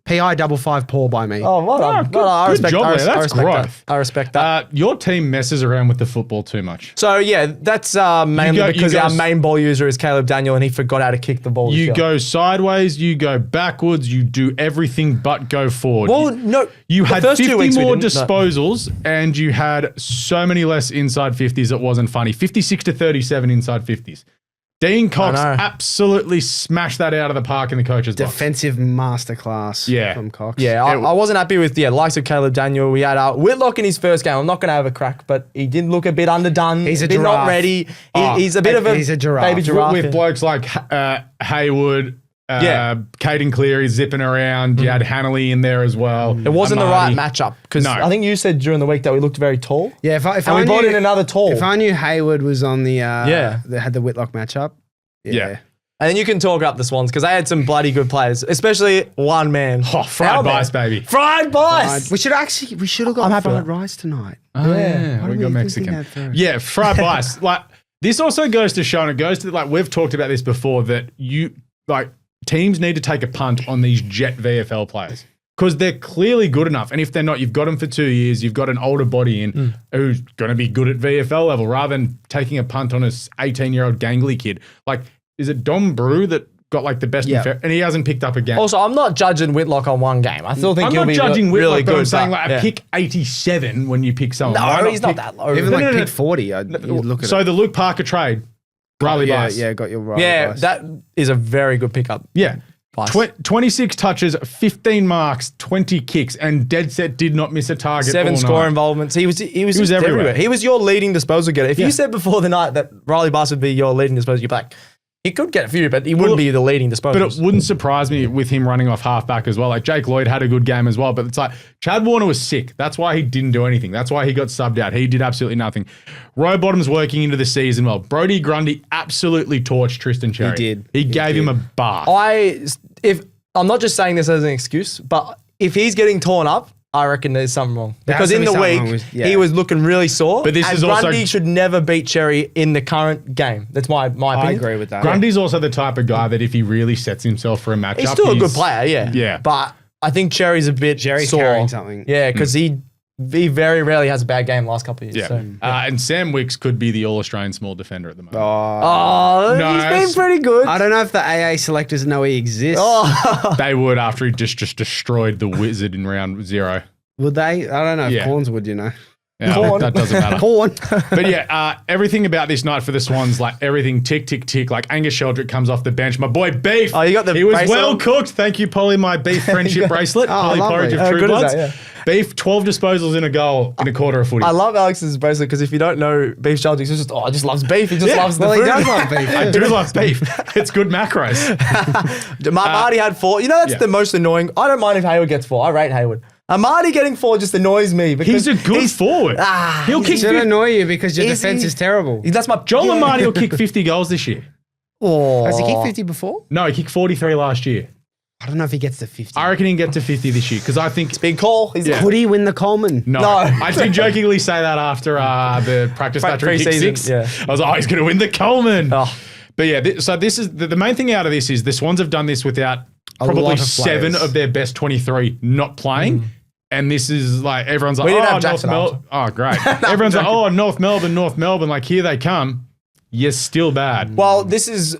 PI 55 Paul by me. Oh, well done. good- No, I good respect, job I there. res- I That's respect that. growth. I respect that. Your team messes around with the football too much. So, yeah, that's mainly you because go our s- main ball user is Caleb Daniel, and he forgot how to kick the ball. this You year. go sideways, you go backwards, you do everything but go forward. Well, no. You the had first 2 50 weeks we more didn't, no. disposals, and you had so many less inside 50s, it wasn't funny. 56 to 37 inside 50s. Dean Cox know. absolutely smashed that out of the park in the coach's box. Defensive masterclass Yeah. from Cox. Yeah, I wasn't happy with the likes of Caleb Daniel. We had Whitlock in his first game. I'm not going to have a crack, but he did look a bit underdone. He's a bit not giraffe. ready. Oh, He's a bit of a he's a giraffe. baby giraffe. With yeah. blokes like Haywood, Yeah. Caden Cleary zipping around. You had Hannelly in there as well. It wasn't the right Amadi. matchup because No. I think you said during the week that we looked very tall. Yeah, if And I we brought knew, in another tall. If I knew Hayward was on the Yeah. they had the Whitlock matchup. Yeah. And then you can talk up the Swans because they had some bloody good players, especially one man. Oh, fried Our man. bice, baby. Fried bice. We should have got happy with fried that. rice tonight. Oh, Yeah. we do got we think Mexican. that through? Yeah, fried bice. Like, this also goes to show, and it goes to, like, we've talked about this before, that teams need to take a punt on these jet VFL players because they're clearly good enough. And if they're not, you've got them for 2 years, you've got an older body in who's going to be good at VFL level rather than taking a punt on a 18-year-old gangly kid. Like, is it Dom Brew that got, like, the best and he hasn't picked up a game? Also, I'm not judging Whitlock on one game. I still think I'm he'll not be judging Whitlock, really but good. I'm saying, but, like, yeah. a pick 87 when you pick someone. Why No, he's not pick- that low. Even No, like no, no. pick 40, you'd look at So it. the Luke Parker trade, Riley yeah, Bice. yeah, got your right. Yeah, advice. that is a very good pickup. Yeah. Bice. 26 touches, 15 marks, 20 kicks, and dead set did not miss a target. 7 all score night. involvements. He was just everywhere. everywhere. He was your leading disposal getter. If Yeah. you said before the night that Riley Bice would be your leading disposal, you'd be like, he could get a few, but he wouldn't be the leading disposal. But it wouldn't surprise me with him running off halfback as well. Like, Jake Lloyd had a good game as well, but it's like Chad Warner was sick. That's why he didn't do anything. That's why he got subbed out. He did absolutely nothing. Rowbottom's working into the season well. Brody Grundy absolutely torched Tristan Cherry. did. He He gave did. him a bath. I'm not just saying this as an excuse, but if he's getting torn up, I reckon there's something wrong. There Because has to in be the something week, wrong with- yeah. he was looking really sore. But this and is also- Grundy should never beat Cherry in the current game. That's my opinion. I agree with that. Grundy's also the type of guy that if he really sets himself for a matchup, He's still a good player, yeah. Yeah. But I think Cherry's a bit Cherry's sore. carrying something. Yeah, because he very rarely has a bad game the last couple of years. Yeah. So. And Sam Wicks could be the All-Australian small defender at the moment. Oh, No, he's it's- been pretty good. I don't know if the AA selectors know he exists. Oh. They would after he just destroyed the Wizard in round 0. Would they? I don't know if Yeah. Corns would, you know. Yeah, Corn. that doesn't matter. Corn. But yeah, everything about this night for the Swans, like everything tick, tick, tick. Like Angus Sheldrick comes off the bench. My boy Beef. Oh, you got the He was bracelet well on? cooked. Thank you, Polly, my Beef friendship bracelet. Polly lovely. Porridge of How True good is Bloods. that? Yeah. Beef, 12 disposals in a goal in a quarter of footy. I love Alex's bracelet because if you don't know Beef Sheldrick, he's just, he just loves beef. He just loves the Well, food. he does love beef. I do love beef. It's good macros. Marty had 4. You know, that's yeah. the most annoying. I don't mind if Hayward gets 4. I rate Hayward. Marty getting 4 just annoys me because He's a good forward. He'll It kick should 50. annoy you because your Is defense he- is terrible. That's my Joel Amarty will kick 50 goals this year. Oh. Has he kicked 50 before? No, he kicked 43 last year. I don't know if he gets to 50. I reckon he can get to 50 this year because I think. Big call. Could he win the Coleman? No. I did jokingly say that after the practice battery kick Pre-season, 6. yeah. I was like, he's going to win the Coleman. Oh. But yeah, so this is the main thing out of this is the Swans have done this without probably lot of 7 players. of their best 23 not playing. And this is like, everyone's like, We didn't oh, have Jackson Melbourne. Oh, great. Everyone's like, oh, North Melbourne. Like, here they come. You're still bad. Well, this is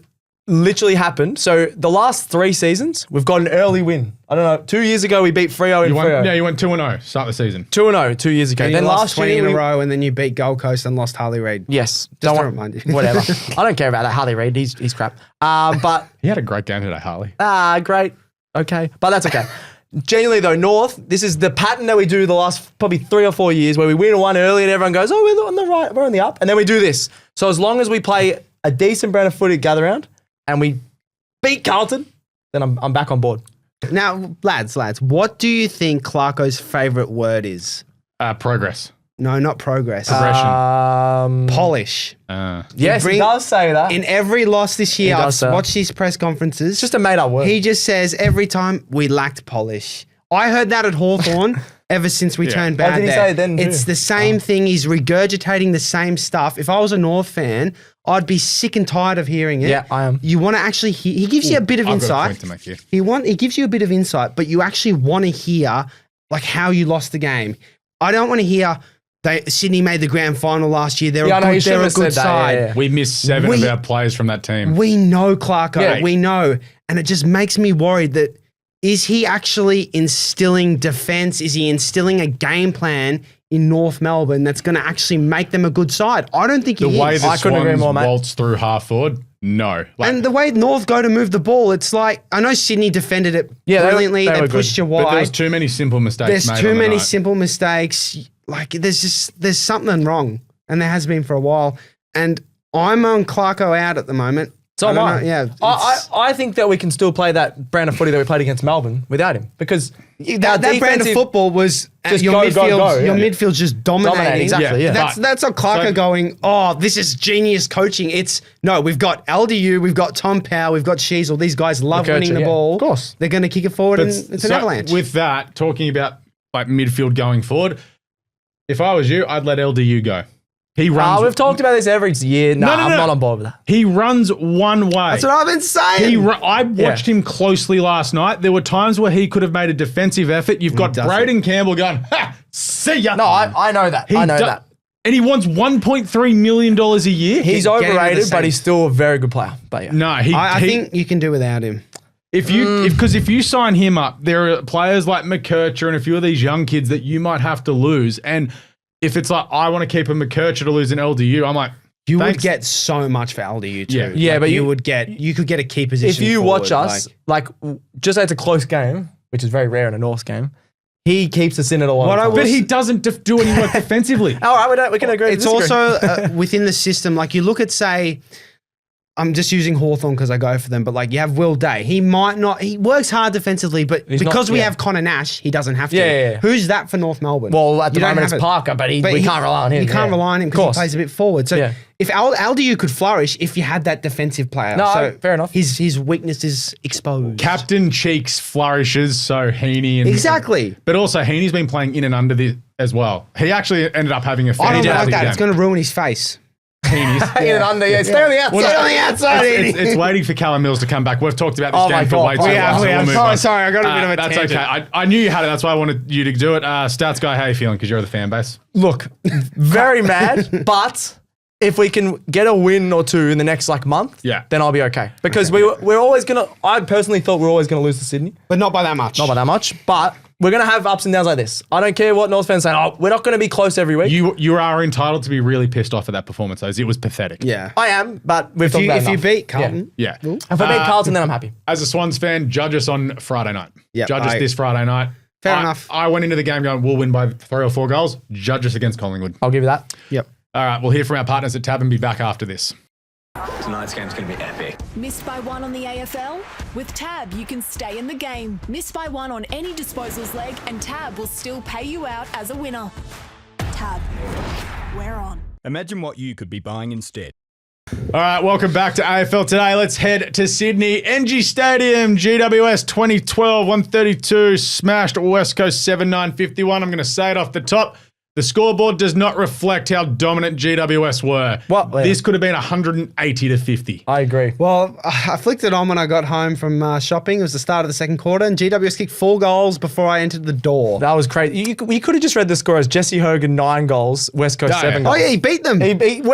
literally happened. So the last 3 seasons, we've got an early win. I don't know. 2 years ago, we beat Freo in Freo. You went 2-0 start the season. 2-0 2 years ago. And Then you lost last 20 year, in a row, and then you beat Gold Coast and lost Harley Reid. Yes. Just to Don't remind you. Whatever. I don't care about that Harley Reid. He's crap. But He had a great game today, Harley. great. Okay. But that's okay. Genuinely though, North, this is the pattern that we do the last probably 3 or 4 years where we win one early and everyone goes, oh, we're on the right, we're on the up. And then we do this. So as long as we play a decent brand of footy at gather round and we beat Carlton, then I'm back on board. Now, lads, what do you think Clarko's favourite word is? Progress. No, not progress. Progression. Polish. Yes, he does say that. In every loss this year, He I've does say that. watched his press conferences. It's just a made-up word. He just says every time we lacked polish. I heard that at Hawthorn ever since we turned bad did he there. say it then too? It's the same thing. He's regurgitating the same stuff. If I was a North fan, I'd be sick and tired of hearing it. Yeah, I am. You want to actually hear, he gives you a bit of I've got a insight. point to make here. He gives you a bit of insight, but you actually want to hear like how you lost the game. I don't want to hear Sydney made the grand final last year. They're Yeah, I know, a you good, they're a shouldn't have good said that, side. yeah. We missed 7 We- of our players from that team. We know Clarko. Yeah. We know. And it just makes me worried that is he actually instilling defense? Is he instilling a game plan in North Melbourne that's going to actually make them a good side? I don't think he The way is. the I couldn't agree Swans more, mate. waltz through half forward, no. Like, And the way North go to move the ball, it's like, I know Sydney defended it Yeah, brilliantly. they They were pushed good. you but there was wide. too many simple mistakes There's made too on the many night. simple mistakes. Like there's something wrong. And there has been for a while. And I'm on Clarko out at the moment. So am don't I. know, yeah. I think that we can still play that brand of footy that we played against Melbourne without him because That brand of defensive- football was Just your go, midfield. go, go, Your yeah. midfield's just dominating. Dominating, exactly, yeah. That's a Clarko So- going. Oh, this is genius coaching. It's no. We've got LDU. We've got Tom Powell. We've got Sheasel. These guys love McCurcher, winning the yeah. ball. Of course. They're going to kick it forward, But and it's an so avalanche. With that, talking about like midfield going forward, if I was you, I'd let LDU go. He runs. we've talked about this every year. No, I'm not on board with that. He runs one way. That's what I've been saying. I watched him closely last night. There were times where he could have made a defensive effort. You've got doesn't. Braden Campbell going, ha, see ya. No, I know that. I know do- that. And he wants $1.3 million a year. He's Getting to the overrated, same- but he's still a very good player. But yeah. no, I think you can do without him. Because if you sign him up, there are players like McCurcher and a few of these young kids that you might have to lose. And if it's like, I want to keep a McCurcher to lose an LDU, I'm like, You would thanks. get so much for LDU too. Yeah. Yeah, but you you- could get a key position. If you forward, watch us, like just say it's a close game, which is very rare in a North game, he keeps us in it all. What I the time. But he doesn't do any work defensively. All right, we can agree. to it's disagree. also within the system. Like you look at, say, I'm just using Hawthorn because I go for them, but like you have Will Day. He might not. He works hard defensively, but He's because not- we yeah. have Connor Nash, he doesn't have to. Yeah. Who's that for North Melbourne? Well, at the You don't moment have it's it. Parker, but we he- can't rely on him. You can't yeah. rely on him Of because course. he plays a bit forward. So Yeah. if LDU could flourish if you had that defensive player. No, so fair enough. His weakness is exposed. Captain Cheeks flourishes, so Heaney and Exactly. But also Heaney's been playing in and under this as well. He actually ended up having a I don't fantastic like that. game. It's going to ruin his face. Heaney's. In and under, yeah. Stay on the outside. Well, Stay on the outside, It's waiting for Callum Mills to come back. We've talked about this Oh my game for God. way too We long. have, so we we'll have. move Oh, on. sorry, I got a bit of a That's tangent. okay. I knew you had it. That's why I wanted you to do it. Stats guy, how you feeling? Because you're the fan base. Look, very mad, but if we can get a win or two in the next month, Yeah. then I'll be okay. Because we're always gonna. I personally thought we were always gonna lose to Sydney, But not by that much. not by that much, but we're gonna have ups and downs like this. I don't care what North fans say. Oh, we're not gonna be close every week. You are entitled to be really pissed off at that performance, though. It was pathetic. Yeah. I am, but we've If talked you, about if you enough. beat Carlton, Yeah. If I beat Carlton, then I'm happy. As a Swans fan, judge us on Friday night. Yep, Judge us I- this Friday night. Fair enough. I went into the game going, we'll win by 3 or 4 goals. Judge us against Collingwood. I'll give you that. Yep. All right, we'll hear from our partners at Tab and be back after this. Tonight's game's going to be epic. Missed by one on the AFL? With Tab, you can stay in the game. Miss by one on any disposals leg, and Tab will still pay you out as a winner. Tab, we're on. Imagine what you could be buying instead. All right, welcome back to AFL Today. Let's head to Sydney. NG Stadium, GWS 2012, 132, smashed West Coast 7-9-51. I'm going to say it off the top. The scoreboard does not reflect how dominant GWS were. What? This could have been 180-50. I agree. Well, I flicked it on when I got home from shopping. It was the start of the second quarter, and GWS kicked 4 goals before I entered the door. That was crazy. You could have just read the score as Jesse Hogan 9 goals, West Coast 7 goals. Oh, yeah, he beat them.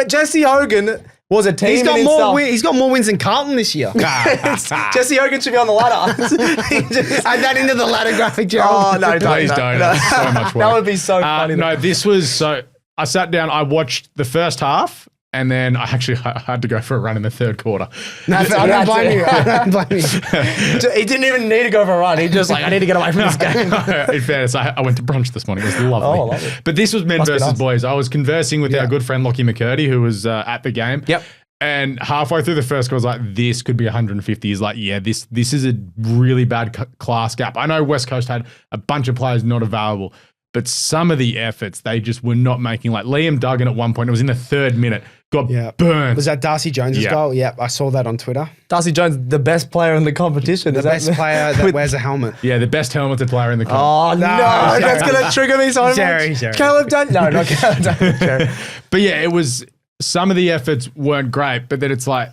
Jesse Hogan was a team He's got in more. itself. He's got more wins than Carlton this year. Jesse Hogan should be on the ladder. Add that into the ladder graphic, Gerald. Oh, no, Please don't. That's so much work. That would be so funny. No, this was so... I sat down, I watched the first half, and then I had to go for a run in the third quarter. No, I don't blame you. I don't blame you. He didn't even need to go for a run. He just I need to get away from this game. In fairness, I went to brunch this morning. It was lovely. Oh, lovely. But this was men Must be versus nice. boys. I was conversing with our good friend Lockie McCurdy, who was at the game. Yep. And halfway through the first quarter, I was like, this could be 150. He's like, yeah, this is a really bad class gap. I know West Coast had a bunch of players not available, but some of the efforts they just were not making. Like Liam Duggan at one point, it was in the 3rd minute, got burned. Was that Darcy Jones's goal? Yep, I saw that on Twitter. Darcy Jones, the best player in the competition. The best player that wears a helmet. Yeah, the best helmeted player in the comp. Oh, no. That's going to trigger me so much. Jerry. Caleb Dunn. No, not Caleb Dunn. Jerry. But yeah, it was, some of the efforts weren't great, but then it's like,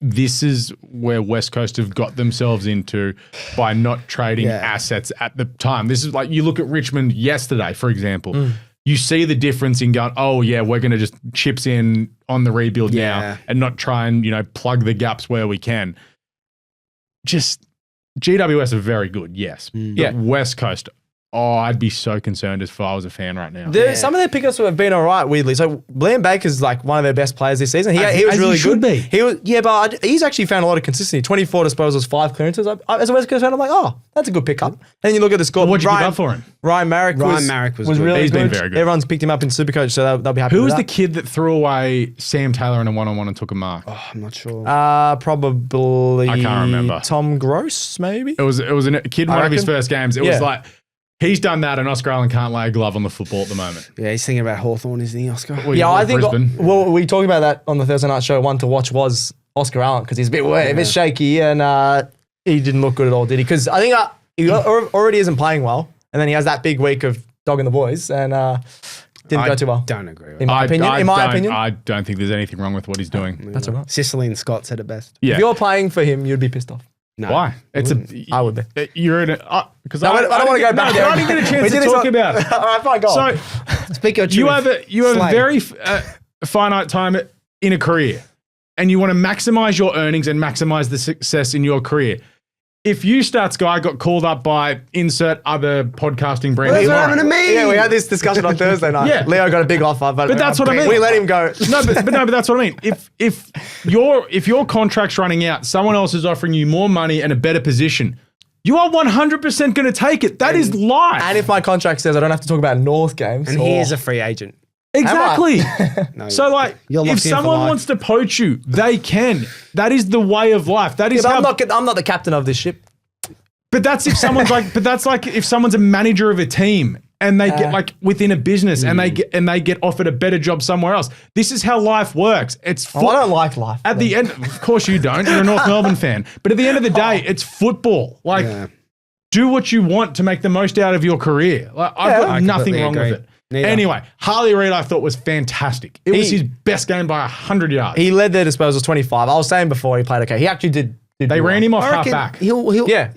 this is where West Coast have got themselves into by not trading assets at the time. This is like, you look at Richmond yesterday, for example. You see the difference in going, oh yeah, we're going to just chips in on the rebuild now and not try and, plug the gaps where we can. Just GWS are very good, yes. But West Coast, I'd be so concerned if I was a fan right now. Some of their pickups have been all right, weirdly. So Liam Baker's like one of their best players this season. He was really good. Be. He was, but he's actually found a lot of consistency. 24 disposals, 5 clearances. As a West Coast fan, I'm like, oh, that's a good pickup. And then you look at the score. What'd you give up for him? Ryan Marek was good. really He's good. been very good. Everyone's picked him up in Supercoach, so they'll be happy Who with was that. the kid that threw away Sam Taylor in a one-on-one and took a mark? Oh, I'm not sure. Probably I can't remember. Tom Gross, maybe? It was a kid in one of his reckon. first games. It was like, he's done that, and Oscar Allen can't lay a glove on the football at the moment. Yeah, he's thinking about Hawthorn, isn't he, Oscar? Yeah, I think. Brisbane. Well, we talked about that on the Thursday night show. One to watch was Oscar Allen because he's a bit shaky and he didn't look good at all, did he? Because I think he already isn't playing well, and then he has that big week of dogging the boys and didn't go too well. Don't agree with In my opinion, I don't think there's anything wrong with what he's doing. that's all right. Sicily and Scott said it best. Yeah. If you're playing for him, you'd be pissed off. No. Why? I would be. You're in a because No, I don't want to go back there. I didn't get a chance We to did this talk on- about it. All right, fine, go on. So Speak your truth. you have a Slay. very finite time in a career, and you want to maximize your earnings and maximize the success in your career. If you Stats Guy got called up by insert other podcasting brand, That's what happened to me. Yeah, we had this discussion on Thursday night. Yeah. Leo got a big offer, but that's what I mean. We let him go. but that's what I mean. If your contract's running out, someone else is offering you more money and a better position, you are 100% going to take it. That is life. And if my contract says I don't have to talk about North games, And he is a free agent. Exactly. No, So like, You're if locked in for someone life. wants to poach you, they can. That is the way of life. That is but how. I'm not the captain of this ship. But that's if someone's like. But that's like if someone's a manager of a team and they get like within a business and they get offered a better job somewhere else. This is how life works. It's I don't like life. at the end. Of course you don't. You're a North Melbourne fan. But at the end of the day, it's football. Like, do what you want to make the most out of your career. Like, I've got nothing completely wrong agree. with it. Neither. Anyway, Harley Reid I thought was fantastic. It was his best game by 100 yards. He led their disposals 25. I was saying before he played okay. He actually did They ran him off I half reckon back.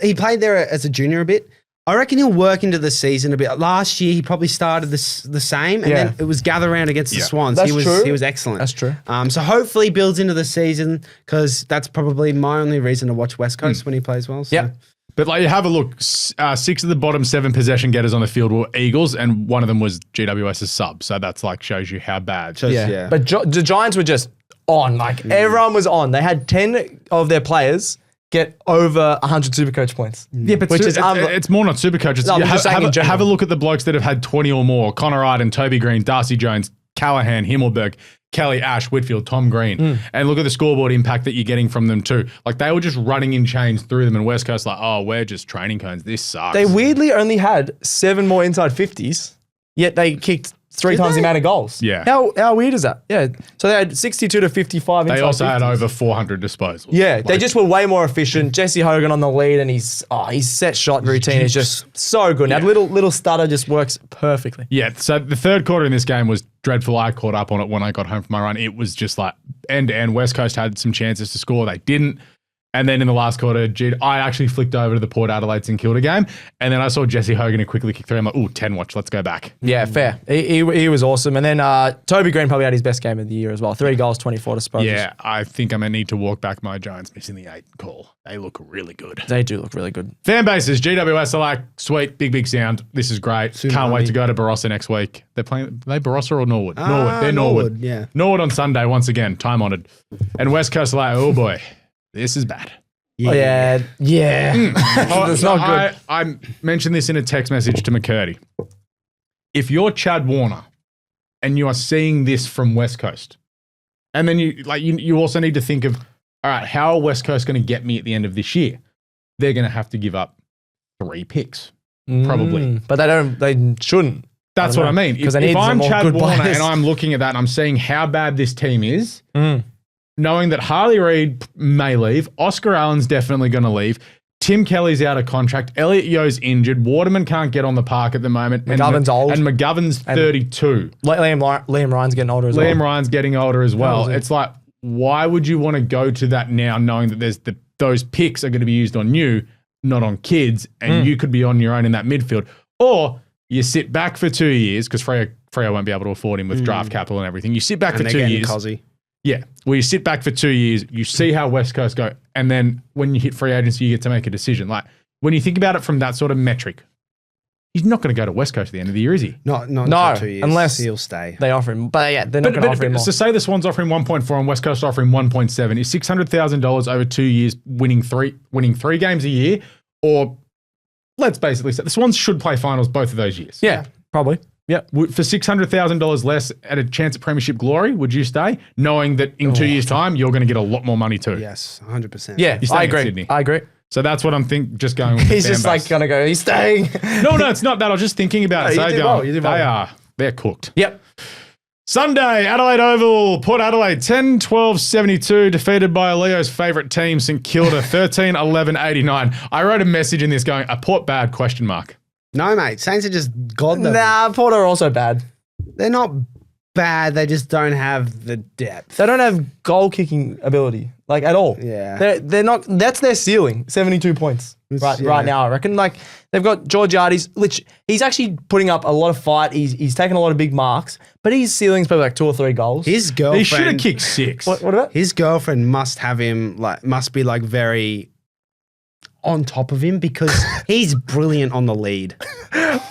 He played there as a junior a bit. I reckon he'll work into the season a bit. Last year, he probably started the same, and then it was gather round against the Swans. That's true. He was excellent. That's true. So hopefully he builds into the season because that's probably my only reason to watch West Coast when he plays well. So. Yeah. But like, you have a look. 6 of the bottom 7 possession getters on the field were Eagles, and one of them was GWS's sub. So that's like shows you how bad. Yeah. But the Giants were just on. Like everyone was on. They had 10 of their players get over 100 Supercoach points. Yeah, but Which is it's more not Supercoach. It's, No, I'm just saying in general. have a look at the blokes that have had 20 or more. Connor Iden, Toby Green, Darcy Jones, Callahan, Himmelberg, Kelly, Ash, Whitfield, Tom Green. And look at the scoreboard impact that you're getting from them too. Like, they were just running in chains through them, and West Coast like, oh, we're just training cones. This sucks. They weirdly only had 7 more inside 50s, yet they kicked three times the amount of goals. Yeah. How weird is that? Yeah. So they had 62 to 55. They inside also had 50s. over 400 disposals. Yeah, they just were way more efficient. Jesse Hogan on the lead, and his set shot routine is just so good. That little stutter just works perfectly. Yeah, so the third quarter in this game was dreadful. I caught up on it when I got home from my run. It was just like end to end. West Coast had some chances to score. They didn't. And then in the last quarter, I actually flicked over to the Port Adelaide St Kilda game. And then I saw Jesse Hogan quickly kick through. I'm like, ooh, 10 watch. Let's go back. Yeah, fair. He was awesome. And then Toby Green probably had his best game of the year as well. 3 goals, 24 disposals. Yeah, I think I'm going to need to walk back my Giants missing the 8 call. They look really good. They do look really good. Fan bases, GWS are like, sweet, big sound. This is great. Can't wait to go to Barossa next week. They're playing, are they Barossa or Norwood? Norwood. They're Norwood. Yeah. Norwood on Sunday, once again, time honored. And West Coast are like, oh boy, this is bad. Yeah. Oh, yeah. That's not good. I mentioned this in a text message to McCurdy. If you're Chad Warner and you are seeing this from West Coast, and then you also need to think of, all right, how are West Coast going to get me at the end of this year? They're going to have to give up 3 picks, probably. But they shouldn't. That's what I mean. Because If I'm Chad Warner players. and I'm looking at that and I'm seeing how bad this team is, knowing that Harley Reid may leave, Oscar Allen's definitely going to leave, Tim Kelly's out of contract, Elliot Yeo's injured, Waterman can't get on the park at the moment. McGovern's old. And McGovern's 32. Liam Ryan's getting older as well. Liam Ryan's getting older as well. It's like, why would you want to go to that now knowing that those picks are going to be used on you, not on kids, and you could be on your own in that midfield? Or you sit back for 2 years, because Freo won't be able to afford him with draft capital and everything. You sit back for 2 years. Cozzy. Yeah. Well, you sit back for 2 years, you see how West Coast go, and then when you hit free agency, you get to make a decision. Like, when you think about it from that sort of metric, he's not going to go to West Coast at the end of the year, is he? Not No, until 2 years. unless he'll stay. They offer him. But yeah, they're not going to offer him more. So say the Swans offer him 1.4 and West Coast offer him 1.7. Is $600,000 over 2 years winning three games a year? Or let's basically say the Swans should play finals both of those years. Yeah, probably. Yeah. For $600,000 less at a chance at premiership glory, would you stay? Knowing that in 2 years' time, you're going to get a lot more money too. Yes, 100%. Yeah, You're staying I in agree. Sydney. I agree. So that's what I'm just going with. He's the fan just base. like going to go, he's staying. No, it's not that. I was just thinking about it. No, So you did well, you did well. they're cooked. Yep. Sunday, Adelaide Oval, Port Adelaide, 10-12-72, defeated by Leo's favourite team, St Kilda, 13-11-89. I wrote a message in this going, a Port bad, question mark. No, mate. Saints are just god level. Nah, Port are also bad. They're not bad. They just don't have the depth. They don't have goal kicking ability, like at all. Yeah. They're not, that's their ceiling, 72 points right now, I reckon. Like, they've got Georgiades, which he's actually putting up a lot of fight. He's taken a lot of big marks, but his ceiling's probably like 2 or 3 goals. His He girlfriend. should have kicked 6. What about? His girlfriend must have him must be very on top of him because he's brilliant on the lead.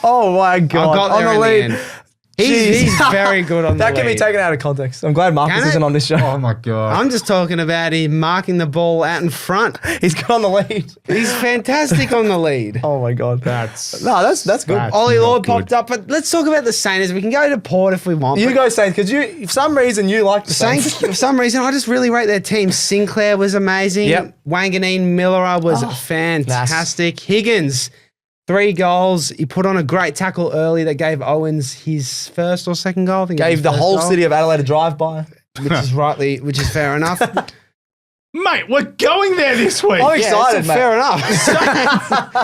Oh my God. I got on there the in lead. the end. He's very good on the lead. That can be taken out of context. I'm glad Marcus Can it? isn't on this show. Oh my God. I'm just talking about him marking the ball out in front. He's good on the lead. He's fantastic on the lead. Oh my God. That's good. That's Ollie not Lord good. popped up, but let's talk about the Saints. We can go to Port if we want. You but go Saints, because for some reason you like the Saints, Saints. for some reason, I just really rate their team. Sinclair was amazing. Yep. Wanganeen Miller was fantastic. Higgins, 3 goals. He put on a great tackle early that gave Owens his first or second goal. I think it was Gave his the first whole goal, city of Adelaide a drive-by. which is fair enough. Mate, we're going there this week. I'm excited, it's mate. fair enough.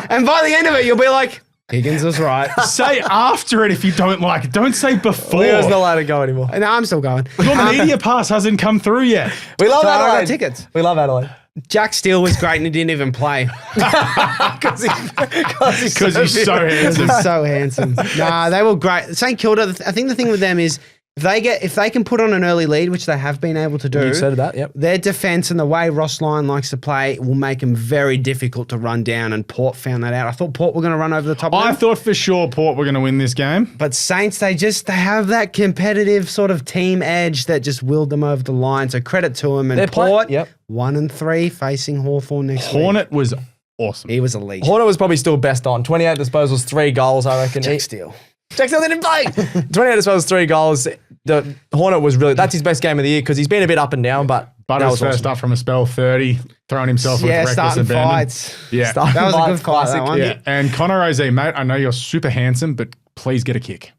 And by the end of it, you'll be like, Higgins was right. Say after it if you don't like it. Don't say before. Leo's not allowed to go anymore. No, I'm still going. Your media pass hasn't come through yet. We love So I don't Adelaide. got tickets. We love Adelaide. Jack Steele was great and he didn't even play. Because he's so handsome. He's so handsome. Nah, they were great. St Kilda, I think the thing with them is if they can put on an early lead, which they have been able to do, You said that, yep. their defense and the way Ross Lyon likes to play will make them very difficult to run down, and Port found that out. I thought Port were going to run over the top of I them. thought for sure Port were going to win this game. But Saints, they have that competitive sort of team edge that just willed them over the line. So credit to them. And They're Port, yep. 1-3 facing Hawthorn next week. Hornet was awesome. He was elite. Horner was probably still best on. 28 disposals, 3 goals, I reckon. Jack Steele. Jack Steele didn't play. 28 disposals, 3 goals. The Hornet was that's his best game of the year because he's been a bit up and down, but that Butters was first awesome. up from a spell, 30, throwing himself with reckless starting abandon. fights. Yeah. Starting That was a fights, good fight, that one. Yeah. And Connor Ozee, mate, I know you're super handsome, but please get a kick.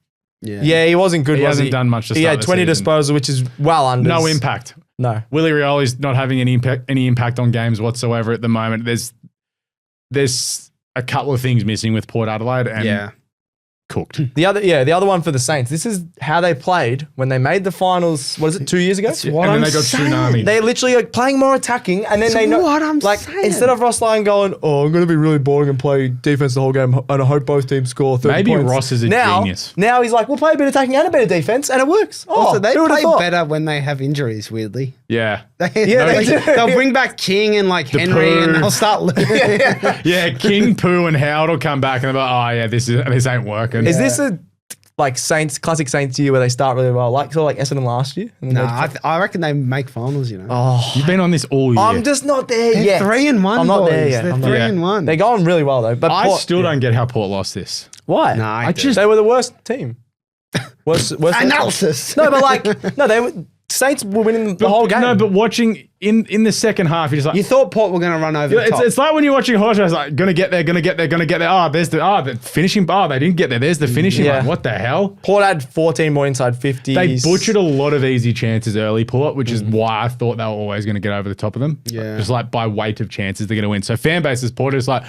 Yeah, he wasn't good. He was hasn't done much to He start had the 20 season. disposals, which is well under. No impact. No. Willie Rioli's not having any impact on games whatsoever at the moment. There's a couple of things missing with Port Adelaide, and cooked. The other one for the Saints. This is how they played when they made the finals. What is it? 2 years ago. And then they got tsunami. They literally are playing more attacking, and then they know what I'm saying. instead of Ross Lyon going, "Oh, I'm going to be really boring and play defense the whole game, and I hope both teams score 30 Maybe points." Ross is a genius. Now he's like, "We'll play a bit of attacking and a bit of defense, and it works." Oh, Also, they who would've play thought? better when they have injuries, weirdly. Yeah. they do. They'll bring back King and like Henry Pooh. and they'll start losing. Yeah, King, Pooh, and Howard will come back and they'll be like, oh yeah, this ain't working. Is this a classic Saints year where they start really well, like Essendon last year? And then Nah, I reckon they make finals, you know. Oh, You've been on this all year. I'm just not there They're yet. 3-1, I'm not there boys. yet. They're I'm not 3-1. They're going really well though. But I Port- still don't get how Port lost this. Why? Nah, I do. they were the worst team. Worst Analysis. No, but they were. Saints were winning the whole game. No, but watching in the second half, you're just like, You thought Port were going to run over the top. it's like when you're watching horse race, like gonna get there. Oh, there's the finishing. Oh, they didn't get there. There's the finishing Yeah. line. What the hell? Port had 14 more inside 50s. They butchered a lot of easy chances early, Port, which is why I thought they were always going to get over the top of them. Yeah. Just like by weight of chances, they're going to win. So fan bases, Port is like,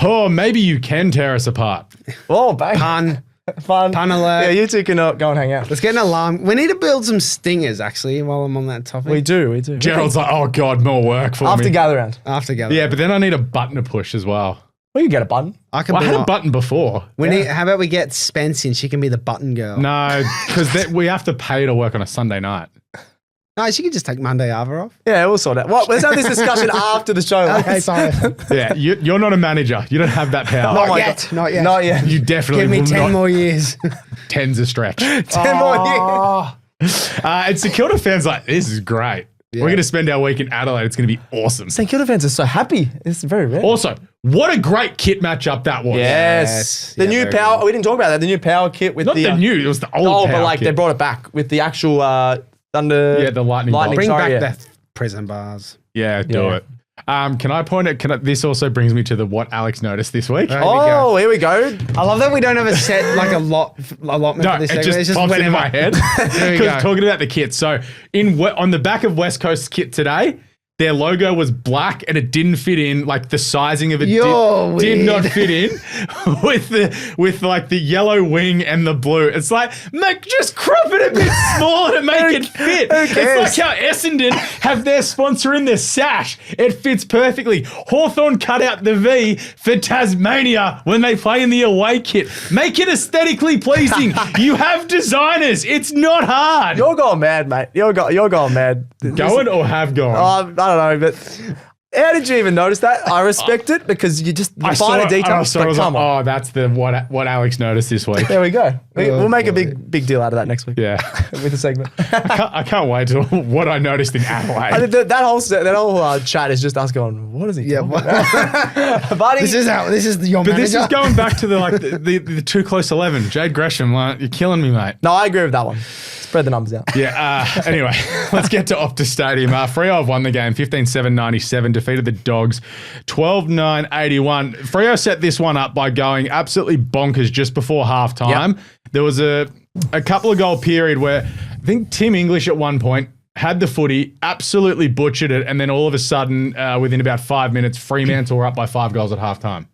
oh, maybe you can tear us apart. Oh, babe. Pun alert. Yeah, you two can go and hang out. Let's get an alarm. We need to build some stingers, actually, while I'm on that topic. We do. Gerald's like, oh God, more work for After me. gather round. After gather. Yeah, but then I need a button to push as well. We can get a button. I can Well, I be had a not- button before. We need. How about we get Spence in? She can be the button girl. No, because we have to pay to work on a Sunday night. No, she could just take Monday Ava off. Yeah, we'll sort it out. Well, let's have this discussion after the show. Okay, sorry. Yeah, you're not a manager. You don't have that power. Not my yet. God. Not yet. Not yet. You definitely Give me will 10 not. more years. 10's a stretch. 10 more years. And St Kilda fans like, this is great. We're going to spend our week in Adelaide. It's going to be awesome. St Kilda fans are so happy. It's very rare. Also, what a great kit matchup that was. Yes. The Yeah, new very power. good. We didn't talk about that. The new power kit with Not the the new, it was the old Oh, power but like kit. they brought it back with the actual Thunder. Yeah, the lightning bolt. Bring sorry, back yeah. the prison bars. Yeah, do Yeah. it. Can I point it? This also brings me to the what Alex noticed this week. Oh, here we go. I love that we don't have a set, like allotment No, for this it segment. just pops into my head. There we go. Because talking about the kit. So on the back of West Coast's kit today, their logo was black and it didn't fit in, like the sizing of it You're did not weird. fit in with like the yellow wing and the blue. It's like, just crop it a bit smaller to make it fit. It's like how Essendon have their sponsor in their sash. It fits perfectly. Hawthorn cut out the V for Tasmania when they play in the away kit. Make it aesthetically pleasing. You have designers. It's not hard. You're going mad, mate. You're going mad. Going or have gone? I don't know, but how did you even notice that? I respect it because you just I find a detail. I But was come like, on. oh, that's the what Alex noticed this week. There we go. We'll make a big deal out of that next week. Yeah, With a segment. I can't wait to what I noticed in I Adelaide. think that whole chat is just us going, what is he Yeah, talking about? Buddy, this is your But manager. this is going back to the too close 11. Jade Gresham, like, you're killing me, mate. no, I agree with that one. Spread the numbers out. Yeah. Anyway, let's get to Optus Stadium. Freo have won the game 15-7-97, defeated the Dogs 12-9-81. Freo set this one up by going absolutely bonkers just before halftime. Yep. There was a couple of goal period where I think Tim English at one point had the footy, absolutely butchered it, and then all of a sudden, within about 5 minutes, Fremantle were up by 5 goals at halftime.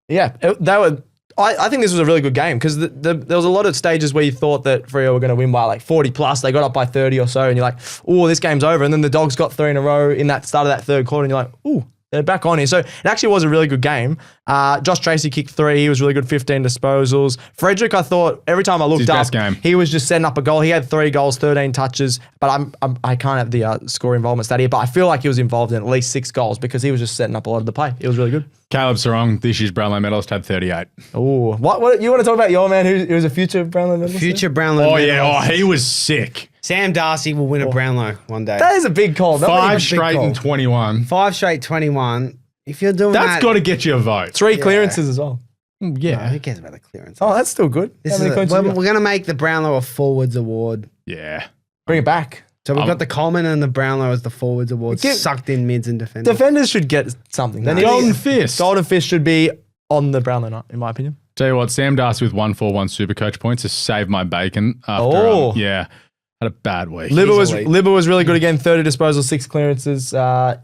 Yeah, I think this was a really good game because there was a lot of stages where you thought that Freo were going to win by like 40 plus. They got up by 30 or so, and you're like, oh, this game's over. And then the Dogs got 3 in a row in that start of that third quarter, and you're like, ooh, they're back on here. So it actually was a really good game. Josh Tracy kicked 3. He was really good, 15 disposals. Frederick, I thought, every time I looked his up, best game. he was just setting up a goal. He had 3 goals, 13 touches, but I can't have the score involvement stat here, but I feel like he was involved in at least 6 goals because he was just setting up a lot of the play. It was really good. Caleb Sarong, this year's Brownlow medalist, had 38. Oh, what you want to talk about your man who's a future Brownlow medalist? Future Brownlow. Oh, yeah. medalist. Oh, he was sick. Sam Darcy will win a Brownlow one day. That is a big call. Nobody 5 even- straight call. and 21. 5 straight 21. If you're doing That's that, got to get you a vote. 3 clearances as well. Yeah. who cares about the clearance? Oh, that's still good. This How is many clearances you we're got? going to make the Brownlow a forwards award. Yeah. Bring it back. So we've got the Coleman and the Brownlow as the forwards award, Give- sucked in mids and defenders. Defenders should get something. They need Golden to- Fist. Golden Fist should be on the Brownlow night, in my opinion. Tell you what, Sam Darcy with 141 SuperCoach points has saved my bacon after, had a bad week. Libba was really good again. 30 disposals, 6 clearances.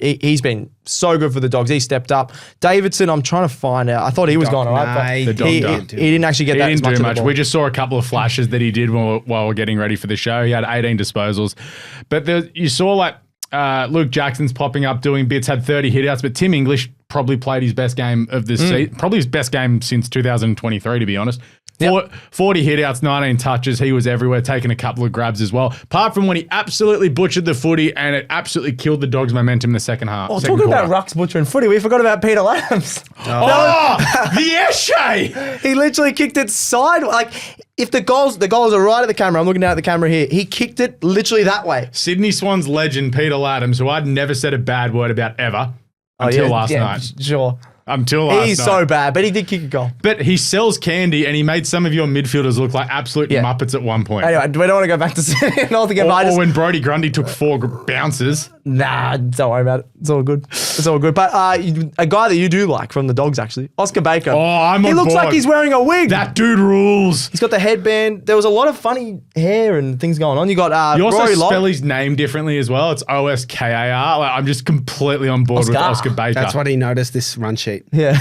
He's been so good for the Dogs. He stepped up. Davidson, I'm trying to find out. I thought he was going all right, but he didn't actually get that He as didn't do much. much. We just saw a couple of flashes that he did while we're getting ready for the show. He had 18 disposals. But you saw like Luke Jackson's popping up doing bits, had 30 hitouts, but Tim English probably played his best game of the season, probably his best game since 2023, to be honest. 40 hitouts, 19 touches. He was everywhere, taking a couple of grabs as well. Apart from when he absolutely butchered the footy and it absolutely killed the Dogs' momentum in the second half. Oh, talking about Rucks butchering footy, we forgot about Peter Lambs. The Esche! He literally kicked it side. Like, if the goals are right at the camera, I'm looking down at the camera here, he kicked it literally that way. Sydney Swans legend Peter Adams, who I'd never said a bad word about ever until last night. Sure. Until last night. He's so bad, but he did kick a goal. But he sells candy and he made some of your midfielders look like absolute muppets at one point. Anyway, we don't want to go back to Sydney and all again. Or when Brodie Grundy took 4 bounces. Nah, don't worry about it. It's all good. It's all good. But a guy that you do like from the Dogs, actually, Oscar Baker. Oh, I'm on He looks board. like he's wearing a wig. That dude rules. He's got the headband. There was a lot of funny hair and things going on. You got You also Rory spell Lobb. his name differently as well. It's Oskar. Like, I'm just completely on board with Oscar Baker. That's what he noticed this run sheet. Yeah.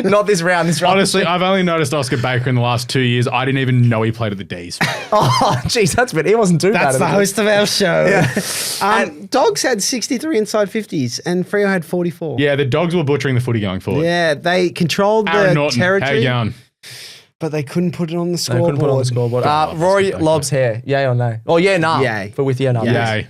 Not this round. This round. Honestly, I've only noticed Oscar Baker in the last 2 years. I didn't even know he played at the D's. Oh, jeez, that's bit. He wasn't too bad. That's the host of our show. Yeah. Dogs had 63 inside 50s and Freo had 44. Yeah, the Dogs were butchering the footy going forward. Yeah, they controlled Aaron the Norton, how territory, you going? but they couldn't put it on the They scoreboard. couldn't put it on the scoreboard. God, Rory Oscar Baker. Lobb's hair. Yay or nay? Oh, yeah, nah. Yay. For with yeah, nah. Yay.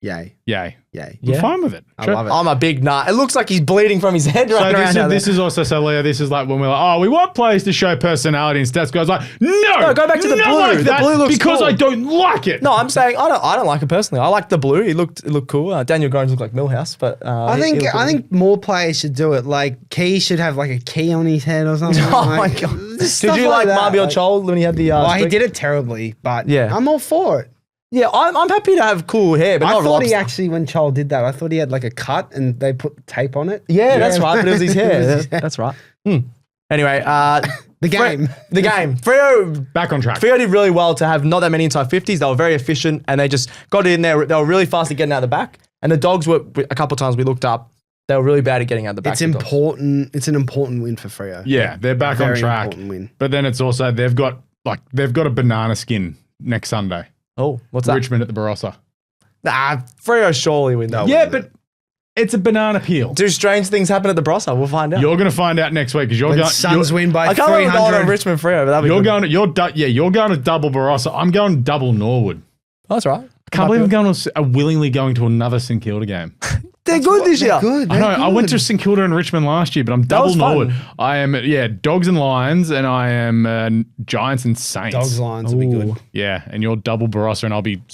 Yay, Yay. yay. We're fine with it. I love it. I'm a big nah. It looks like he's bleeding from his head So right around. this is also, so Leo, this is like when we're like, oh, we want players to show personality and stats. Guys like, no, go back to the not blue. like The that, blue looks because cool. I don't like it. No, I'm saying I don't like it personally. I like the blue. It looked cool. Daniel Grimes looked like Millhouse, but I think more players should do it. Like Key should have like a key on his head or something. Oh my Like, god! just Did stuff you like that. Marbiot Chol when he had the? He streak? did it terribly, but Yeah. I'm all for it. Yeah, I'm happy to have cool hair, but I not thought he lobster. actually, when Chol did that, I thought he had like a cut and they put tape on it. Yeah, that's right. But it was his hair. It was his hair. That's right. Anyway, The game. the game. Freo Back on track. did really well to have not that many inside 50s. They were very efficient and they just got in there. They were really fast at getting out the back. And the Dogs were, a couple of times we looked up, they were really bad at getting out the back. It's the Dogs. important. It's an important win for Freo. Yeah, they're back on Very track. important win. But then it's also, they've got a banana skin next Sunday. Oh, what's that? Richmond at the Barossa. Nah, Freo surely win that. Yeah, but it's a banana peel. Do strange things happen at the Barossa? We'll find out. You're going to find out next week because you're When going. Suns win by I can't remember going on 300. Richmond Freo, but that'd be You're good. going. You're going to double Barossa. I'm going double Norwood. Oh, that's right. I can't believe I'm going to willingly going to another St Kilda game. They're good this year. Good. I know. they're I went good. to St Kilda and Richmond last year, but I'm was double fun. Norwood. I am Dogs and Lions, and I am Giants and Saints. Dogs Lions will be good. Yeah, and you're double Barossa, and I'll be at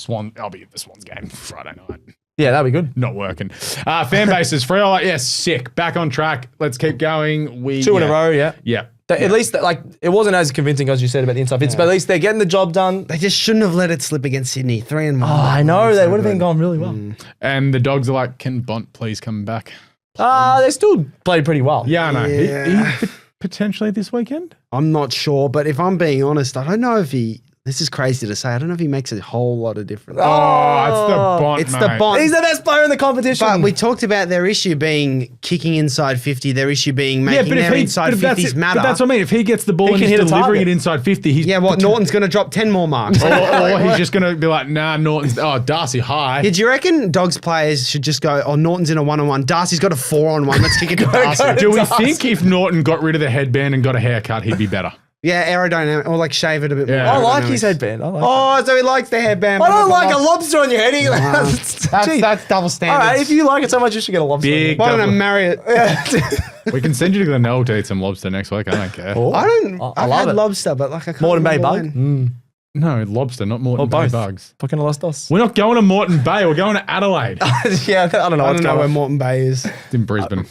the Swans game Friday night. Yeah, that'd be good. Not working. Fan bases, Freo, sick. Back on track. Let's keep going. Two in a row, yeah. Yeah. At least, it wasn't as convincing as you said about the inside fits, but at least they're getting the job done. They just shouldn't have let it slip against Sydney. 3-1. Oh, I know. They would have been going really well. And the Dogs are like, can Bont please come back? They still played pretty well. Yeah, I know. Yeah. He potentially this weekend? I'm not sure, but if I'm being honest, I don't know if he. This is crazy to say. I don't know if he makes a whole lot of difference. Oh, it's the Bont, It's mate. the Bont. He's the best player in the competition. But we talked about their issue being kicking inside 50, their issue being making their inside 50s matter. But that's what I mean. If he gets the ball He and can he's hit a delivering target. it inside 50, he's Norton's going to drop 10 more marks. or he's just going to be like, nah, Norton's, Darcy, hi. Yeah, do you reckon Dogs players should just go, Norton's in a 1-on-1, Darcy's got a 4-on-1, let's kick it to Darcy. Do we think if Norton got rid of the headband and got a haircut, he'd be better? Yeah, aerodynamic, or like shave it a bit more. Yeah. I like his aerodynamics. headband. So he likes the headband. I don't like a lobster on your head. That's double All standards. right, if you like it so much, you should get a lobster. Big Why don't I double- marry it? We can send you to Glenelg to eat some lobster next week. I don't care. I don't. I I've love had it. lobster, but like I can't. Morton Bay remember bug. when. No, lobster, not Moreton Bay both. bugs. Fucking lostos. We're not going to Moreton Bay. We're going to Adelaide. Yeah, I don't know I what's don't know going where on. Morton Bay is. It's in Brisbane.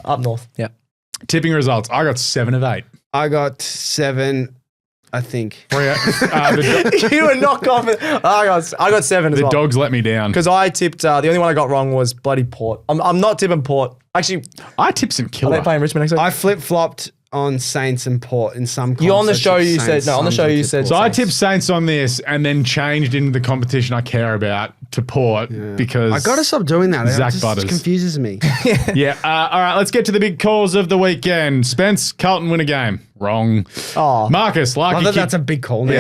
Up north. Yeah. Tipping results. I got 7 of 8. I got 7, I think. You were not confident. I got 7 as The well. Dogs let me down. Because I tipped, the only one I got wrong was bloody Port. I'm not tipping Port. Actually, I tipped St are they Kilda. playing Richmond next week? I flip-flopped. on Saints and Port in some. You on the context show of you Saints, said no. On the Suns show and you Port. said. So I Saints. tipped Saints on this and then changed into the competition I care about to Port because I got to stop doing that. Zach It just Butters. confuses me. Yeah. All right, let's get to the big calls of the weekend. Spence, Carlton win a game. Wrong. Oh. Marcus, I Larky thought that's a big call now.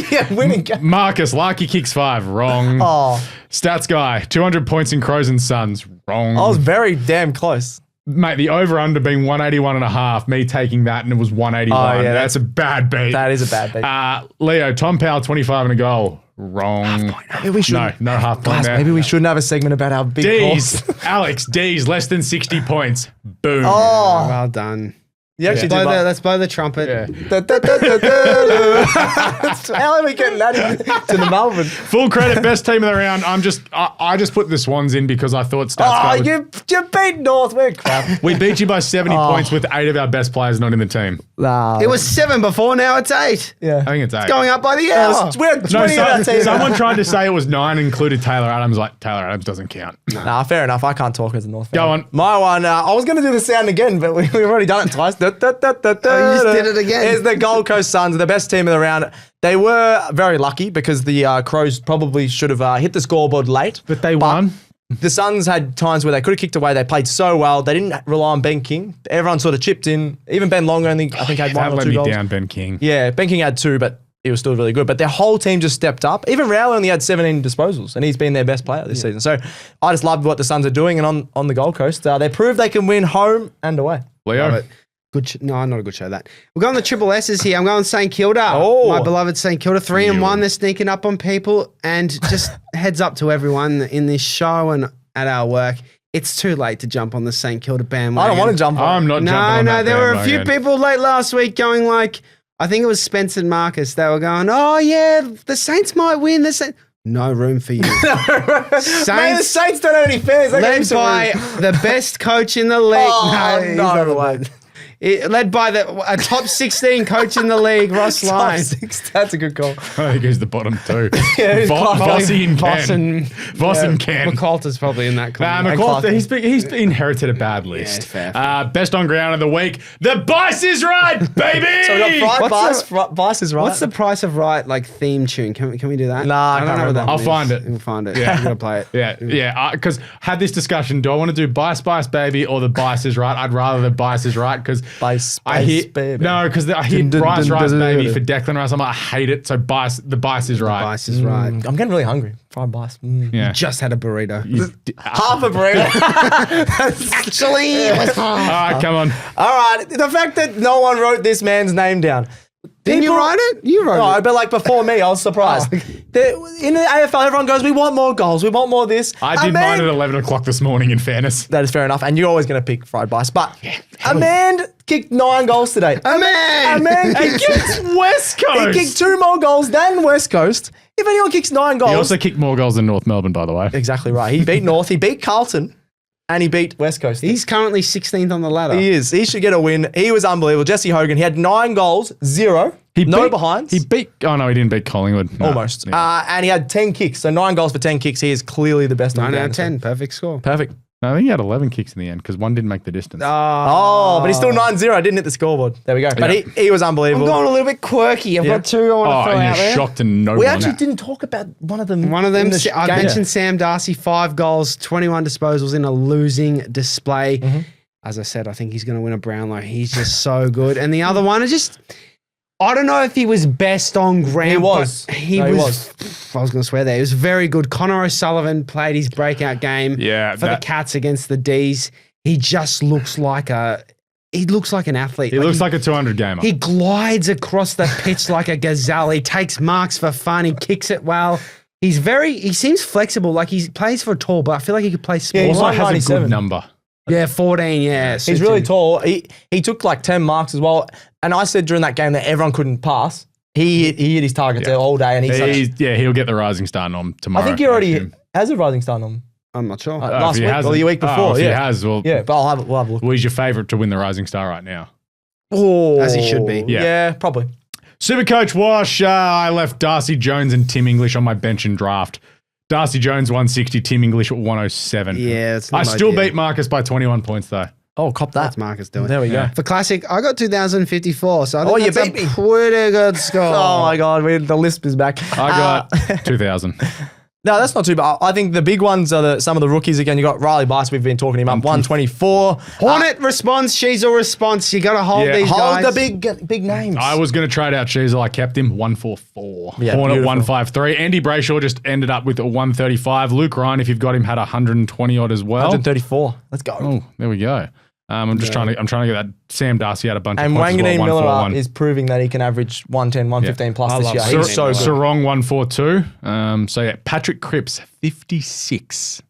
Yeah, winning game. Marcus, Larky kicks 5. Wrong. Oh, Stats guy, 200 points in Crows and Suns. Wrong. I was very damn close. Mate, the over-under being 181.5, me taking that and it was 181. Oh, yeah, that's a bad beat. That is a bad beat. Leo, Tom Powell, 25 and a goal. Wrong. Maybe we should. No half point Guys, there. maybe we shouldn't have a segment about our big D's. calls. Alex, D's, less than 60 points. Boom. Oh, Well done. you actually Blow did. Let's blow the trumpet. Yeah. How are we getting that to the Melbourne? Full credit, best team of the round. I just put the Swans in because I thought Stats guy Oh, would- you beat North. We're crap. We beat you by 70 points with 8 of our best players not in the team. Nah. It was 7 before, now it's 8. Yeah. I think it's 8. Going up by the hour. We had 20 of that team. Someone tried to say it was 9, included Taylor Adams. Like, Taylor Adams doesn't count. Nah, fair enough. I can't talk as a North fan. Go on. My one, I was going to do the sound again, but we've already done it twice. Oh, you just did it again. It's the Gold Coast Suns, the best team of the round. They were very lucky because the Crows probably should have hit the scoreboard late. But they won. The Suns had times where they could have kicked away. They played so well. They didn't rely on Ben King. Everyone sort of chipped in. Even Ben Long only, I think, had That one or let 2 me goals. down, Ben King. Yeah, Ben King had 2, but he was still really good. But their whole team just stepped up. Even Rowley only had 17 disposals, and he's been their best player this season. So I just love what the Suns are doing. And on the Gold Coast, they proved they can win home and away. Leo. Love it. Good no, not a good show, that. We're going the triple S's here. I'm going St Kilda. Oh. My beloved St Kilda. 3-1. They're sneaking up on people. And just heads up to everyone in this show and at our work. It's too late to jump on the St Kilda bandwagon. I don't want to jump on. I'm not jumping on No, that there were a few bandwagon. people late last week going like, I think it was Spence and Marcus. They were going, oh, yeah, the Saints might win. No room for you. Man, the Saints Saints don't have any fans. They led by the best coach in the league. Oh, he's no not the way. best. Led by a top 16 coach in the league, Ross Top Lyon. 6. That's a good call. I think he's the bottom 2. Yeah, who's Vossi and Voss Ken. and Voss and Ken. McAllister's probably in that Nah, comment. McAllister, he's inherited a bad list. fair. Best on ground of the week. The Bice is right, baby! So we got Fried What's Vice. Vice is right. What's the Price of Right like theme tune? Can we do that? Nah, I don't can't know what that remember. I'll is. find it. We'll find it. Yeah. We're gonna play it. Yeah. Because had this discussion, do I want to do Bice Baby or the Bice is right? I'd rather the Bice is right because Bice I hear Baby. no, because I hear Dun, dun, Bryce dun, Rice dun, Baby dun. for Declan Rice. I'm like, I hate it. So the Bice is right. Price is right. I'm getting really hungry. Fried Vice. Yeah. Just had a burrito. Half a burrito. Actually, it was All right, come on. All right. The fact that no one wrote this man's name down. Didn't you write it? You wrote No, it. but like before me, I was surprised. In the AFL, everyone goes, we want more goals. We want more of this. I did mine at 11 o'clock this morning, in fairness. That is fair enough. And you're always going to pick Fried Vice. But a man kicked 9 goals today. A man! A man He kicked kicks West He Coast. kicked 2 more goals than West Coast. If anyone kicks 9 goals. He also kicked more goals than North Melbourne, by the way. Exactly right. He beat North. He beat Carlton. And he beat West Coast. He's currently 16th on the ladder. He is. He should get a win. He was unbelievable. Jesse Hogan, he had 9 goals, 0. No behinds. He beat. Oh no, he didn't beat Collingwood. No. Almost. Yeah. And he had 10 kicks. So 9 goals for 10 kicks. He is clearly the best on 9 the out of game. 10. Perfect score. Perfect. No, I think he had 11 kicks in the end because one didn't make the distance. Oh, but he's still 9-0. Didn't hit the scoreboard. There we go. But he was I'm unbelievable. going a little bit quirky. I've got 2 I want to throw and out you're there. shocked and no We one. actually didn't talk about one of them. One of them, in the I game. mentioned Sam Darcy, 5 goals, 21 disposals in a losing display. Mm-hmm. As I said, I think he's going to win a Brownlow. He's just so good. And the other one is just, I don't know if he was best on ground. He was. But he No, he was. I was going to swear there. He was very good. Connor O'Sullivan played his breakout game Yeah, for the Cats against the D's. He just looks like an athlete. He looks like a 200 gamer. He glides across the pitch like a gazelle. He takes marks for fun. He kicks it well. He seems flexible. Like he plays for tall, but I feel like he could play small. he's also like has a 97. good number. Yeah, 14, yeah. He's really tall. He took like 10 marks as well. And I said during that game that everyone couldn't pass. He hit his target there all day. And He'll get the Rising Star nom tomorrow. I think he already has a rising star on him. I'm not sure. Last if he week hasn't- or the week before. if yeah. he has, well, Yeah, but we'll have a look. well, he's your favourite to win the Rising Star right now. Oh, As he should be. Yeah, probably. Supercoach Wash, I left Darcy Jones and Tim English on my bench in draft. Darcy Jones 160, Tim English at 107. Yeah, it's not I still ideal. beat Marcus by 21 points though. Oh, cop that. That's Marcus doing. There we go. For classic, I got 2,054. So I think Oh, you that's beat a me. pretty good score. Oh my God, the lisp is back. I got 2,000. No, that's not too bad. I think the big ones are some of the rookies again. You got Riley Bice. We've been talking him up. 124. Hornet response, Sheasel response. You got to hold Yeah, these Hold guys. the big names. I was going to trade out Sheasel. I kept him 144. Yeah, Hornet beautiful. 153. Andy Brayshaw just ended up with a 135. Luke Ryan, if you've got him, had 120 odd as well. 134. Let's go. Oh, there we go. I'm trying to get that. Sam Darcy had a bunch And of points as Wanganeen well, Miller 141. is proving that he can average 110, 115 plus this year. Sir, He's so good. Sarong 142. So yeah, Patrick Cripps 56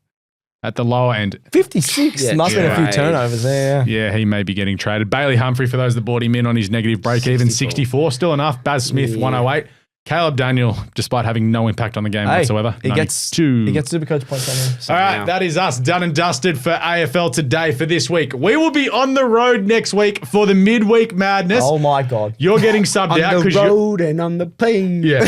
at the lower end. 56. Yeah, Must have been a few right. turnovers there. Yeah, he may be getting traded. Bailey Humphrey, for those that bought him in on his negative break even, 64. Still enough. Baz Smith 108. Caleb Daniel, despite having no impact on the game whatsoever, He gets 92. Supercoach points on him. All right, that is us done and dusted for AFL Today for this week. We will be on the road next week for the midweek madness. Oh my God. You're getting subbed on out the because you're, road and on the plane. you're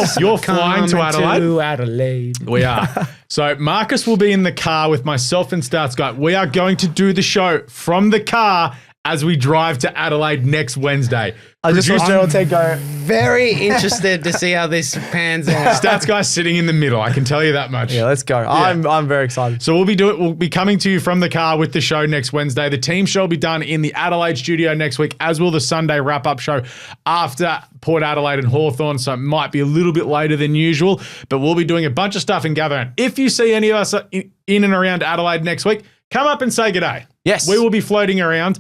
flying to Adelaide. To Adelaide. We are. So Marcus will be in the car with myself and Stats Guy. We are going to do the show from the car as we drive to Adelaide next Wednesday. I just saw Gerald Ted go. Very interested to see how this pans out. Stats Guy sitting in the middle. I can tell you that much. Yeah, let's go. I'm very excited. So we'll be coming to you from the car with the show next Wednesday. The team show will be done in the Adelaide studio next week, as will the Sunday wrap-up show after Port Adelaide and Hawthorn. So it might be a little bit later than usual, but we'll be doing a bunch of stuff in Gather. If you see any of us in and around Adelaide next week, come up and say g'day. Yes. We will be floating around.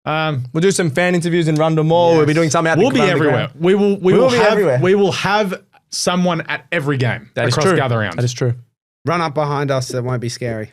We'll do some fan interviews in Rundle Mall. Yes. We'll be doing something out We'll be around the everywhere. ground. We will be have everywhere. We will have someone at every game That is across true. Gather Round. That is true. Run up behind us. That won't be scary.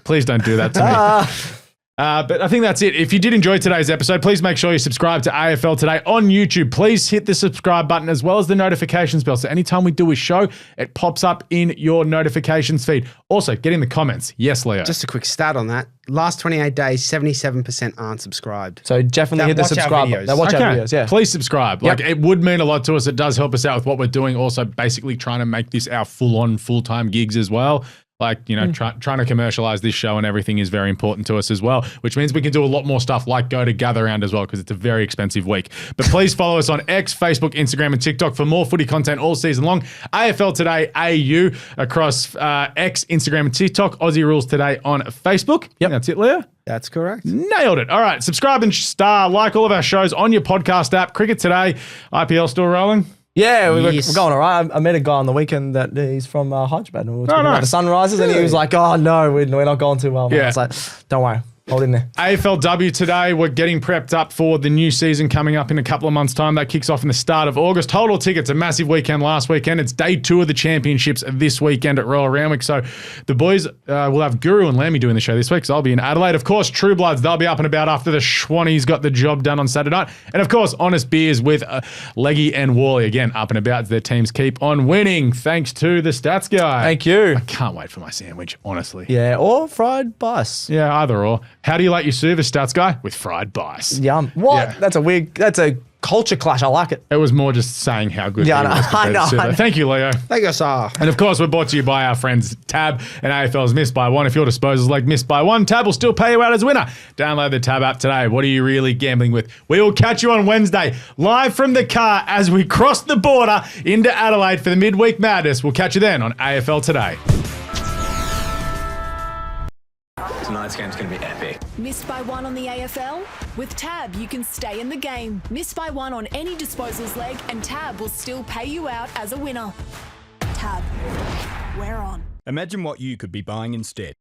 Please don't do that to me. But I think that's it. If you did enjoy today's episode, please make sure you subscribe to AFL Today on YouTube. Please hit the subscribe button as well as the notifications bell. So anytime we do a show, it pops up in your notifications feed. Also, get in the comments. Yes, Leo. Just a quick stat on that. Last 28 days, 77% aren't subscribed. So definitely hit the watch our subscribe videos. button. Now watch our videos, yeah. Please subscribe. Yep. Like, it would mean a lot to us. It does help us out with what we're doing. Also, basically trying to make this our full-time gigs as well. Like, trying to commercialize this show and everything is very important to us as well, which means we can do a lot more stuff like go to Gather Round as well, because it's a very expensive week. But please follow us on X, Facebook, Instagram, and TikTok for more footy content all season long. AFL Today AU across X, Instagram, and TikTok. Aussie Rules Today on Facebook. Yep. That's it, Leo. That's correct. Nailed it. All right. Subscribe and star. Like all of our shows on your podcast app. Cricket Today. IPL still rolling? Yeah, we're Yes. going all right. I met a guy on the weekend that he's from Hyderabad, and we were talking about nice. the Sunrisers, and he was like, "Oh no, we're not going too well." Man. Yeah. It's like, don't worry, hold in there. AFLW today, we're getting prepped up for the new season coming up in a couple of months' time. That kicks off in the start of August. Hold all tickets, a massive weekend last weekend. It's day 2 of the championships this weekend at Royal Randwick. So the boys will have Guru and Lammy doing the show this week, so I'll be in Adelaide. Of course, True Bloods, they'll be up and about after the Schwannies got the job done on Saturday night. And of course, Honest Beers with Leggy and Wally, again, up and about as their teams keep on winning. Thanks to the Stats Guy. Thank you. I can't wait for my sandwich, honestly. Yeah, or fried bice. Yeah, either or. How do you like your service, Stats Guy? With fried bice. Yum. What? Yeah. That's a culture clash. I like it. It was more just saying how good Yeah, he I know. was compared to I know. Suvo. Thank you, Leo. Thank you, sir. And of course, we're brought to you by our friends Tab and AFL's Missed by One. If your disposal's like Missed by One, Tab will still pay you out as winner. Download the Tab app today. What are you really gambling with? We will catch you on Wednesday, live from the car as we cross the border into Adelaide for the midweek madness. We'll catch you then on AFL Today. Tonight's game's going to be epic. Missed by one on the AFL? With Tab, you can stay in the game. Miss by one on any disposals leg, and Tab will still pay you out as a winner. Tab, we're on. Imagine what you could be buying instead.